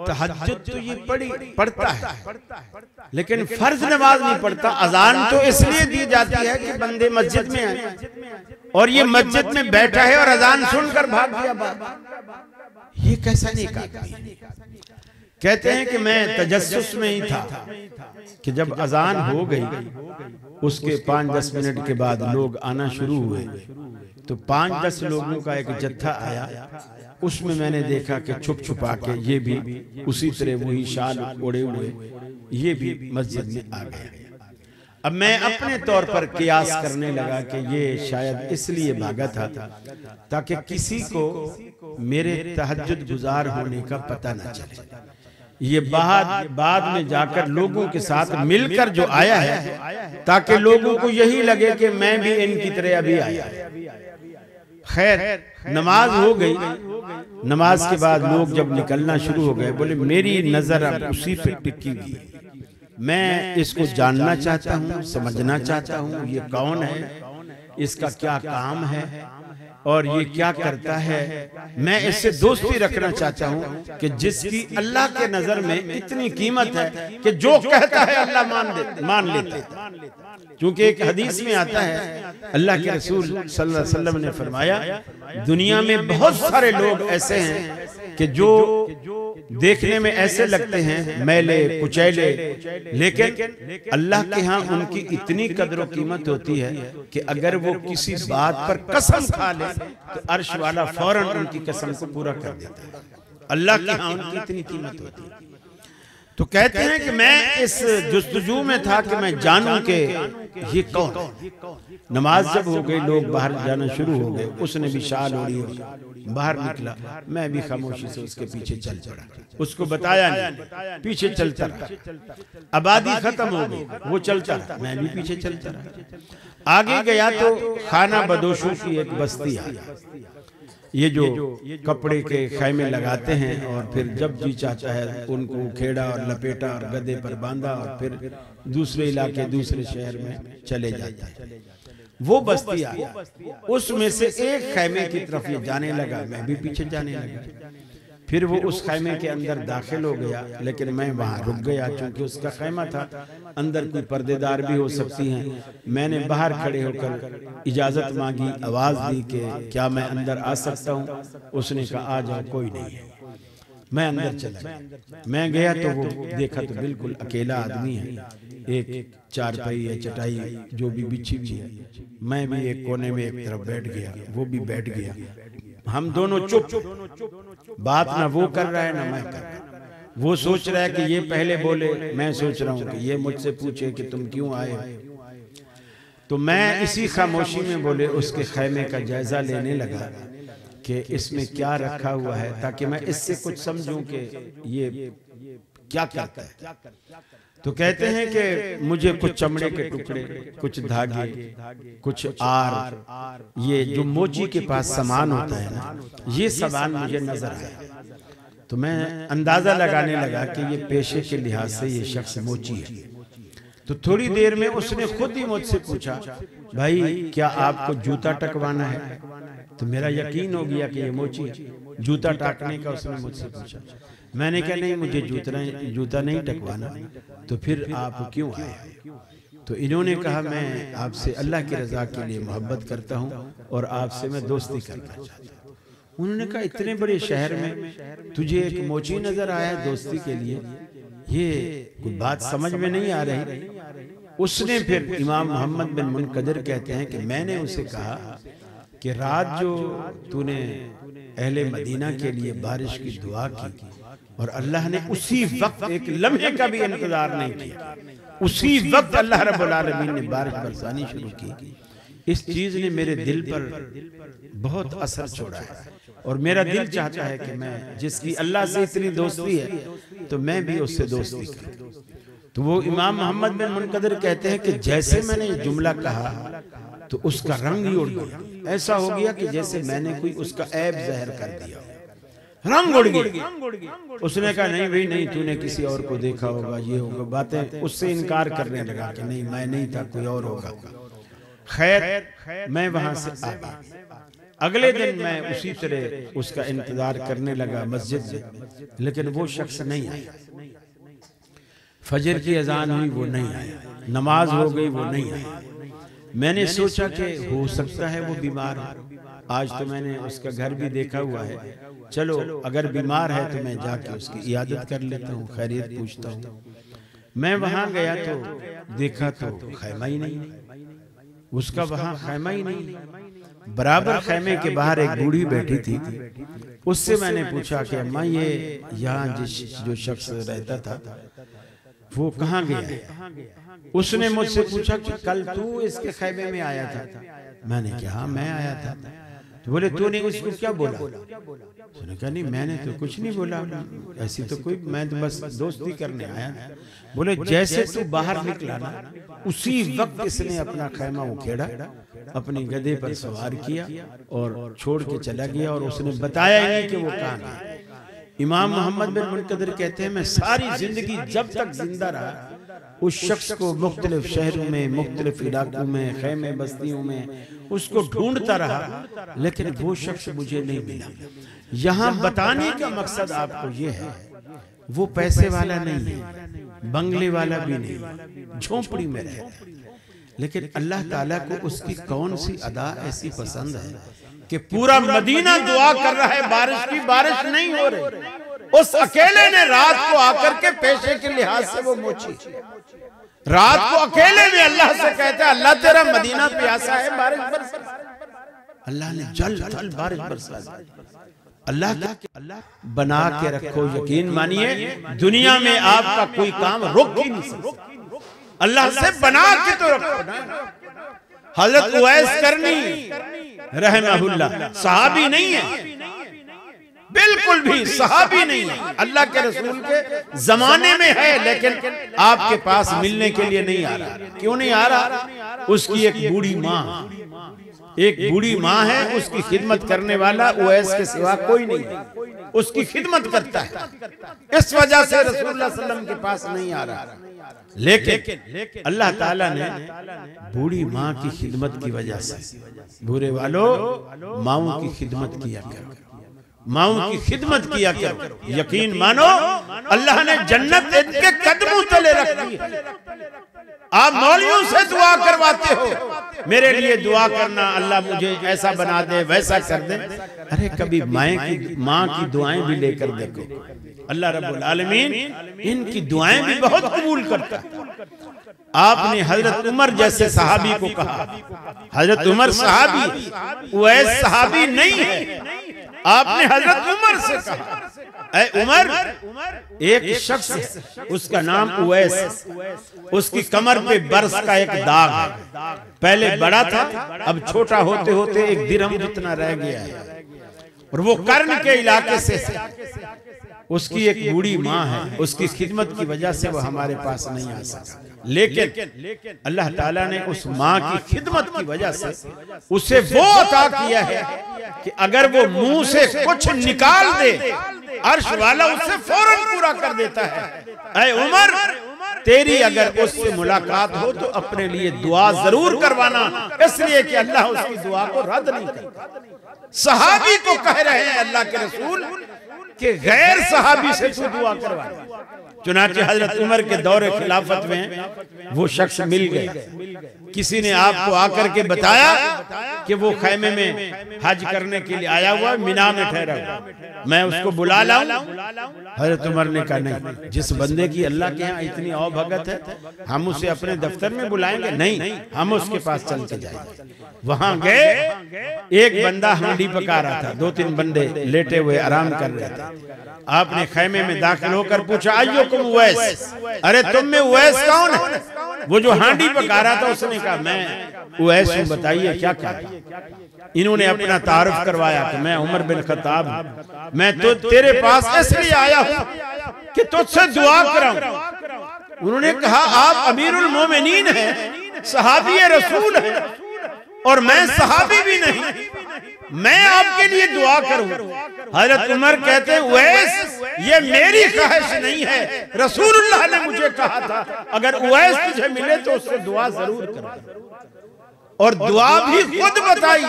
A: तहज्जुद तो ये पढ़ता है, लेकिन फर्ज नमाज नहीं पढ़ता। अजान तो इसलिए दी जाती है कि बंदे मस्जिद में आए, और ये मस्जिद में बैठा है और अजान सुनकर भाग गया। ये कैसा नेक आदमी। कहते हैं कि मैं तजस्सुस में ही था कि जब अजान हो गई उसके 5-10 मिनट के बाद लोग आना शुरू हुए, तो 5-10 लोगों का एक जत्था आया। उसमें मैंने देखा कि छुप छुपा के ये भी उसी तरह वही शाल ओढ़े हुए ये भी मस्जिद में आ गया। अब मैं अपने तौर पर कियास करने लगा कि ये शायद इसलिए भागा था ताकि किसी को मेरे तहज्जुद गुजार होने का पता न चले। ये बाद में जाकर लोगों के साथ मिलकर जो आया है ताकि लोगों को यही लगे कि मैं भी इनकी तरह अभी आया। खैर, नमाज हो गई। नमाज के बाद लोग जब निकलना शुरू हो गए, बोले मेरी नजर अब उसी पे टिकी हुई, मैं इसको जानना चाहता हूँ, समझना चाहता हूँ, ये कौन है, इसका क्या काम है और ये क्या करता है। मैं इससे दोस्ती रखना चाहता हूँ कि जिसकी अल्लाह के नजर में इतनी कीमत है कि जो कहता है अल्लाह मान लेता है। क्योंकि एक हदीस में आता है, अल्लाह के रसूल सल्लल्लाहु अलैहि वसल्लम ने फरमाया, दुनिया में बहुत सारे लोग ऐसे हैं कि जो देखने में ऐसे लगते हैं मैले कुचैले, लेकिन अल्लाह के यहाँ उनकी इतनी कदर कीमत होती है कि अगर वो किसी बात पर कसम खा ले तो अर्श वाला फौरन उनकी कसम को पूरा कर देता है। अल्लाह के यहाँ उनकी इतनी कीमत होती है। तो कहते हैं कि मैं इस जुस्तजू में था कि मैं जानूं कि ये कौन है। नमाज जब हो गई, लोग बाहर जाना शुरू हो गए, उसने भी शाल ओढ़ी बाहर निकला, मैं भी खामोशी से उसके पीछे चल पड़ा, उसको बताया नहीं, पीछे चलता रहा। आबादी खत्म हो गई, वो चलता रहा, मैं भी पीछे चलता रहा। आगे गया तो खाना बदोशों की एक बस्ती आई। ये जो कपड़े के खैमे लगाते हैं और फिर जब जी चाहता है उनको उखेड़ा और लपेटा और गधे पर बांधा और फिर दूसरे इलाके दूसरे शहर में चले जाते हैं। वो बस्ती आया, उसमें से एक खैमे की तरफ ये जाने लगा, मैं भी पीछे जाने लगा। फिर वो उस खैमे के अंदर दाखिल हो गया, लेकिन मैं वहां रुक गया क्योंकि उसका खैमा था, अंदर कोई पर्देदार भी हो सकती हैं। मैंने बाहर खड़े होकर इजाजत मांगी, आवाज दी कि क्या मैं अंदर आ सकता हूँ। उसने कहा आ जाओ, कोई नहीं है। मैं अंदर चला गया। मैं गया तो वो देखा तो बिल्कुल अकेला आदमी है, एक चारपाई या चटाई जो भी बिछी हुई है। मैं भी एक कोने में एक तरफ बैठ गया, वो भी बैठ गया। हम दोनों चुप, बात ना वो कर रहा है ना मैं कर रहा हूं। वो सोच रहा है कि ये पहले बोले, मैं सोच रहा हूँ कि ये मुझसे पूछे कि तुम क्यों आए। तो मैं इसी खामोशी में बोले उसके खैमे का जायजा लेने लगा कि इसमें क्या रखा हुआ है, ताकि मैं इससे कुछ समझूं कि ये क्या करता है। तो कहते हैं कि मुझे कुछ चमड़े के टुकड़े, कुछ धागे, कुछ आर, ये जो मोची के पास सामान होता है ना, ये सामान मुझे नजर आया। तो मैं अंदाजा लगाने लगा कि ये पेशे के लिहाज से ये शख्स मोची है। तो थोड़ी देर में उसने खुद ही मुझसे पूछा, भाई क्या आपको जूता टकवाना है? तो मेरा यकीन हो गया कि ये मोची है। जूता टाकने का उसने मुझसे पूछा। मैंने कहा नहीं, मुझे जूता नहीं टकवाना। तो फिर आप क्यों आए? तो इन्होंने कहा मैं आपसे अल्लाह की रजा के लिए मोहब्बत करता हूँ और आपसे मैं दोस्ती करना चाहता हूँ। उन्होंने कहा इतने बड़े शहर में तुझे एक मोची नजर आया दोस्ती के लिए, ये कोई बात समझ में नहीं आ रही। उसने फिर इमाम मोहम्मद बिन मुनकदर कहते हैं कि मैंने उसे कहा कि रात जो तूने अहले मदीना के लिए बारिश की दुआ की और अल्लाह ने उसी वक्त, एक लम्हे का भी इंतजार नहीं किया, उसी वक्त अल्लाह रब्बुल आलमीन ने बारिश बरसानी शुरू की। इस चीज ने मेरे दिल पर बहुत असर छोड़ा है और मेरा दिल चाहता है कि मैं, जिसकी अल्लाह से इतनी दोस्ती है, तो मैं भी उससे दोस्ती करूं। तो वो इमाम मोहम्मद बिन मुनकदर कहते हैं कि जैसे मैंने ये जुमला कहा तो उसका रंग ही उड़ गया। ऐसा हो गया कि जैसे मैंने कोई उसका ऐब ज़हर कर दिया, रंग उड़ गया। उसने कहा नहीं भाई नहीं, तूने किसी और को देखा होगा, ये होगा, बातें उससे इनकार करने लगा कि नहीं मैं नहीं था, कोई और होगा। खैर मैं वहां से आ गया। अगले दिन मैं उसी तरह उसका इंतजार करने लगा मस्जिद में, लेकिन वो शख्स नहीं आया। फजर की अजान हुई, वो नहीं आया। नमाज हो गई, वो नहीं आया। मैंने सोचा कि हो सकता है वो बीमार हो। आज तो मैंने उसका घर भी देखा हुआ है, चलो अगर बीमार है तो मैं जाके उसकी इयादत कर लेता हूँ, खैरियत पूछता हूँ। मैं वहां गया तो देखा तो खैमा ही नहीं, उसका वहां खैमा ही नहीं। बराबर खैमे के बाहर एक बूढ़ी बैठी थी। उससे मैंने पूछा कि अम्मा ये यहाँ जो शख्स रहता था वो कहाँ गया है? उसने मुझसे पूछा कि कल तू इसके खैमे में आया था। मैंने कहा हाँ मैं आया था। तो बोले तूने इसको क्या बोला? उसने कहा नहीं मैंने तो कुछ नहीं बोला, ऐसी तो कोई, मैं तो बस दोस्ती करने आया था। बोले जैसे तू बाहर निकला ना, उसी वक्त इसने अपना खैमा उखेड़ा, अपनी गधे पर सवार किया और छोड़ के चला गया और उसने बताया ही नहीं कि वो कहाँ गया। इमाम मोहम्मद बिन मुनकदर कहते हैं मैं सारी जिंदगी जब तक जिंदा रहा उस शख्स को मुख्तलिफ शहरों में, मुख्तलिफ इलाकों में, खैमे बस्तियों में उसको ढूंढता रहा, लेकिन वो शख्स मुझे नहीं मिला। यहाँ बताने का मकसद आपको ये है, वो पैसे वाला नहीं है, बंगले वाला भी नहीं, झोंपड़ी में रहता, लेकिन अल्लाह ताला को उसकी कौन सी अदा ऐसी पसंद है कि पूरा मदीना दुआ कर रहा है बारिश की, बारिश नहीं हो रही। उस अकेले ने रात को आकर के पेशे के लिहाज से वो मोची, रात को अकेले में अल्लाह से कहता है अल्लाह तेरा मदीना प्यासा है, बारिश बरसा। अल्लाह ने जल थल बारिश बरसा दी। अल्लाह बना के रखो, यकीन मानिए दुनिया में आपका कोई काम रुक ही नहीं सकता। अल्लाह से बना के तो रखो। हजरत उवैस करनी रहमहुल्लाह सहाबी नहीं है, बिल्कुल भी सहाबी नहीं है, अल्लाह के रसूल के जमाने में है, लेकिन आपके पास मिलने के लिए नहीं आ रहा। क्यों नहीं आ रहा? उसकी एक बूढ़ी माँ, एक बूढ़ी माँ है, उसकी खिदमत करने वाला उवैस के सिवा कोई नहीं है, उसकी खिदमत करता है। इस वजह से रसूलुल्लाह सल्लल्लाहु अलैहि वसल्लम के पास नहीं आ रहा। लेकिन अल्लाह ताला ने बूढ़ी माँ की खिदमत की वजह से, बूढ़े वालों माओं की खिदमत किया करो, माओं की खिदमत किया करो। यकीन मानो अल्लाह ने जन्नत इनके कदमों तले रख दी है। आप मौलवियों से दुआ करवाते हो, मेरे लिए दुआ करना, अल्लाह मुझे ऐसा बना दे, वैसा कर दे। अरे कभी माँ की दुआएं भी लेकर देखो, अल्लाह रब्बुल आलमीन इनकी दुआएं भी बहुत कबूल करता है। आपने हजरत उमर जैसे सहाबी को कहा, हजरत उमर सहाबी, उवैस सहाबी नहीं है, आपने हजरत उमर से कहा, ऐ उमर, एक शख्स उसका नाम उवैस, उसकी कमर पे बरस का एक दाग है, पहले बड़ा था, अब छोटा होते होते एक दिरहम जितना रह गया है, और वो कर्ण के इलाके से उसकी एक बूढ़ी माँ है, उसकी खिदमत की वजह से वो हमारे पास नहीं आ सका। लेकिन अल्लाह ताला ने उस माँ की खिदमत की वजह से उसे वो अता किया है कि अगर वो मुंह से कुछ निकाल दे, अर्श वाला उससे फौरन पूरा कर देता है। ऐ उमर, तेरी अगर उससे मुलाकात हो तो अपने लिए दुआ जरूर करवाना, इसलिए कि अल्लाह उसकी दुआ को रद्द नहीं करता। सहाबी को कह रहे हैं अल्लाह के रसूल कि गैर सहाबी से तू दुआ करवा। चुनांचे हजरत उमर के दौरे खिलाफत में वो शख्स मिल गए, किसी ने आपको आकर के बताया कि वो खैमे में हज करने के लिए आया हुआ, मीना में ठहरा हुआ, मैं उसको बुला लाऊं। हजरत उमर ने कहा नहीं, जिस बंदे की अल्लाह के यहाँ इतनी औभगत है, हम उसे अपने दफ्तर में बुलाएंगे नहीं, हम उसके पास चल के जाएंगे। वहां गए, एक बंदा हांडी पका रहा था, 2-3 बंदे लेटे हुए आराम कर रहे थे। आपने खैमे में दाखिल होकर पूछा, अय्युकुम उवैस, अरे तुम में उवैस कौन है? वो जो हांडी पका रहा था उसने कहा मैं उवैस हूं, बताइए क्या कहा। इन्होंने अपना तारुफ करवाया कि मैं उमर बिन खत्ताब, मैं तो तेरे पास इसलिए आया हूं कि तुझसे दुआ कराऊं। उन्होंने कहा आप अमीरुल मोमिनीन हैं, सहाबी रसूल हैं, और मैं सहाबी भी नहीं, मैं आपके लिए दुआ करूं। हजरत उमर कहते हैं उवैस, ये मेरी ख्वाहिश नहीं है, रसूलुल्लाह ने मुझे कहा था अगर उवैस तुझे मिले तो उससे दुआ जरूर कर, और दुआ भी खुद बताई।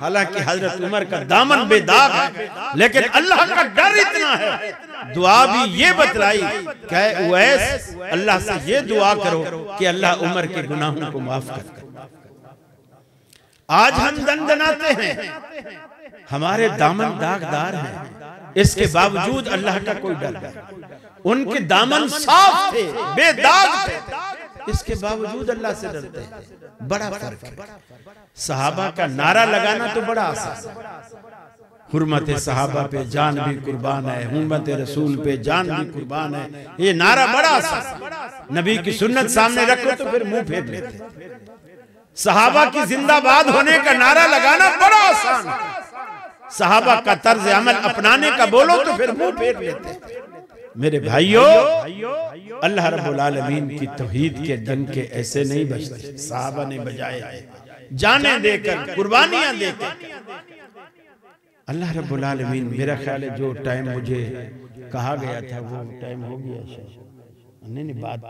A: हालांकि हजरत उमर का दामन बेदाग है, लेकिन अल्लाह का डर इतना है, दुआ भी ये बतलाई कि उवैस अल्लाह से ये दुआ करो कि अल्लाह उमर के गुनाहों को माफ कर। आज हम दंदनाते हैं, हमारे दामन दागदार हैं, इसके बावजूद अल्लाह का कोई डर नहीं। उनके दामन साफ थे, बेदाग थे, इसके बावजूद अल्लाह से डरते हैं। बड़ा फर्क है। सहाबा का नारा लगाना तो बड़ा आसान है, हुर्मत सहाबा पे जान भी कुर्बान है, हुर्मत रसूल पे जान भी कुर्बान है, ये नारा बड़ा आसान। नबी की सुन्नत सामने रखो तो फिर मुंह फेर लेते। सहाबा की जिंदाबाद होने का नारा लगाना बड़ा आसान है, सहाबा का तर्ज अमल अपनाने का बोलो तो फिर मुंह फेर लेते। मेरे भाइयों, अल्लाह रब्बुल आलमीन की तौहीद के डंके ऐसे नहीं बजते, सहाबा ने बजाए, जाने देकर, कुर्बानियां देकर। अल्लाह रब्बुल आलमीन, मेरा ख्याल है जो टाइम मुझे कहा गया था वो टाइम हो गया, नहीं बात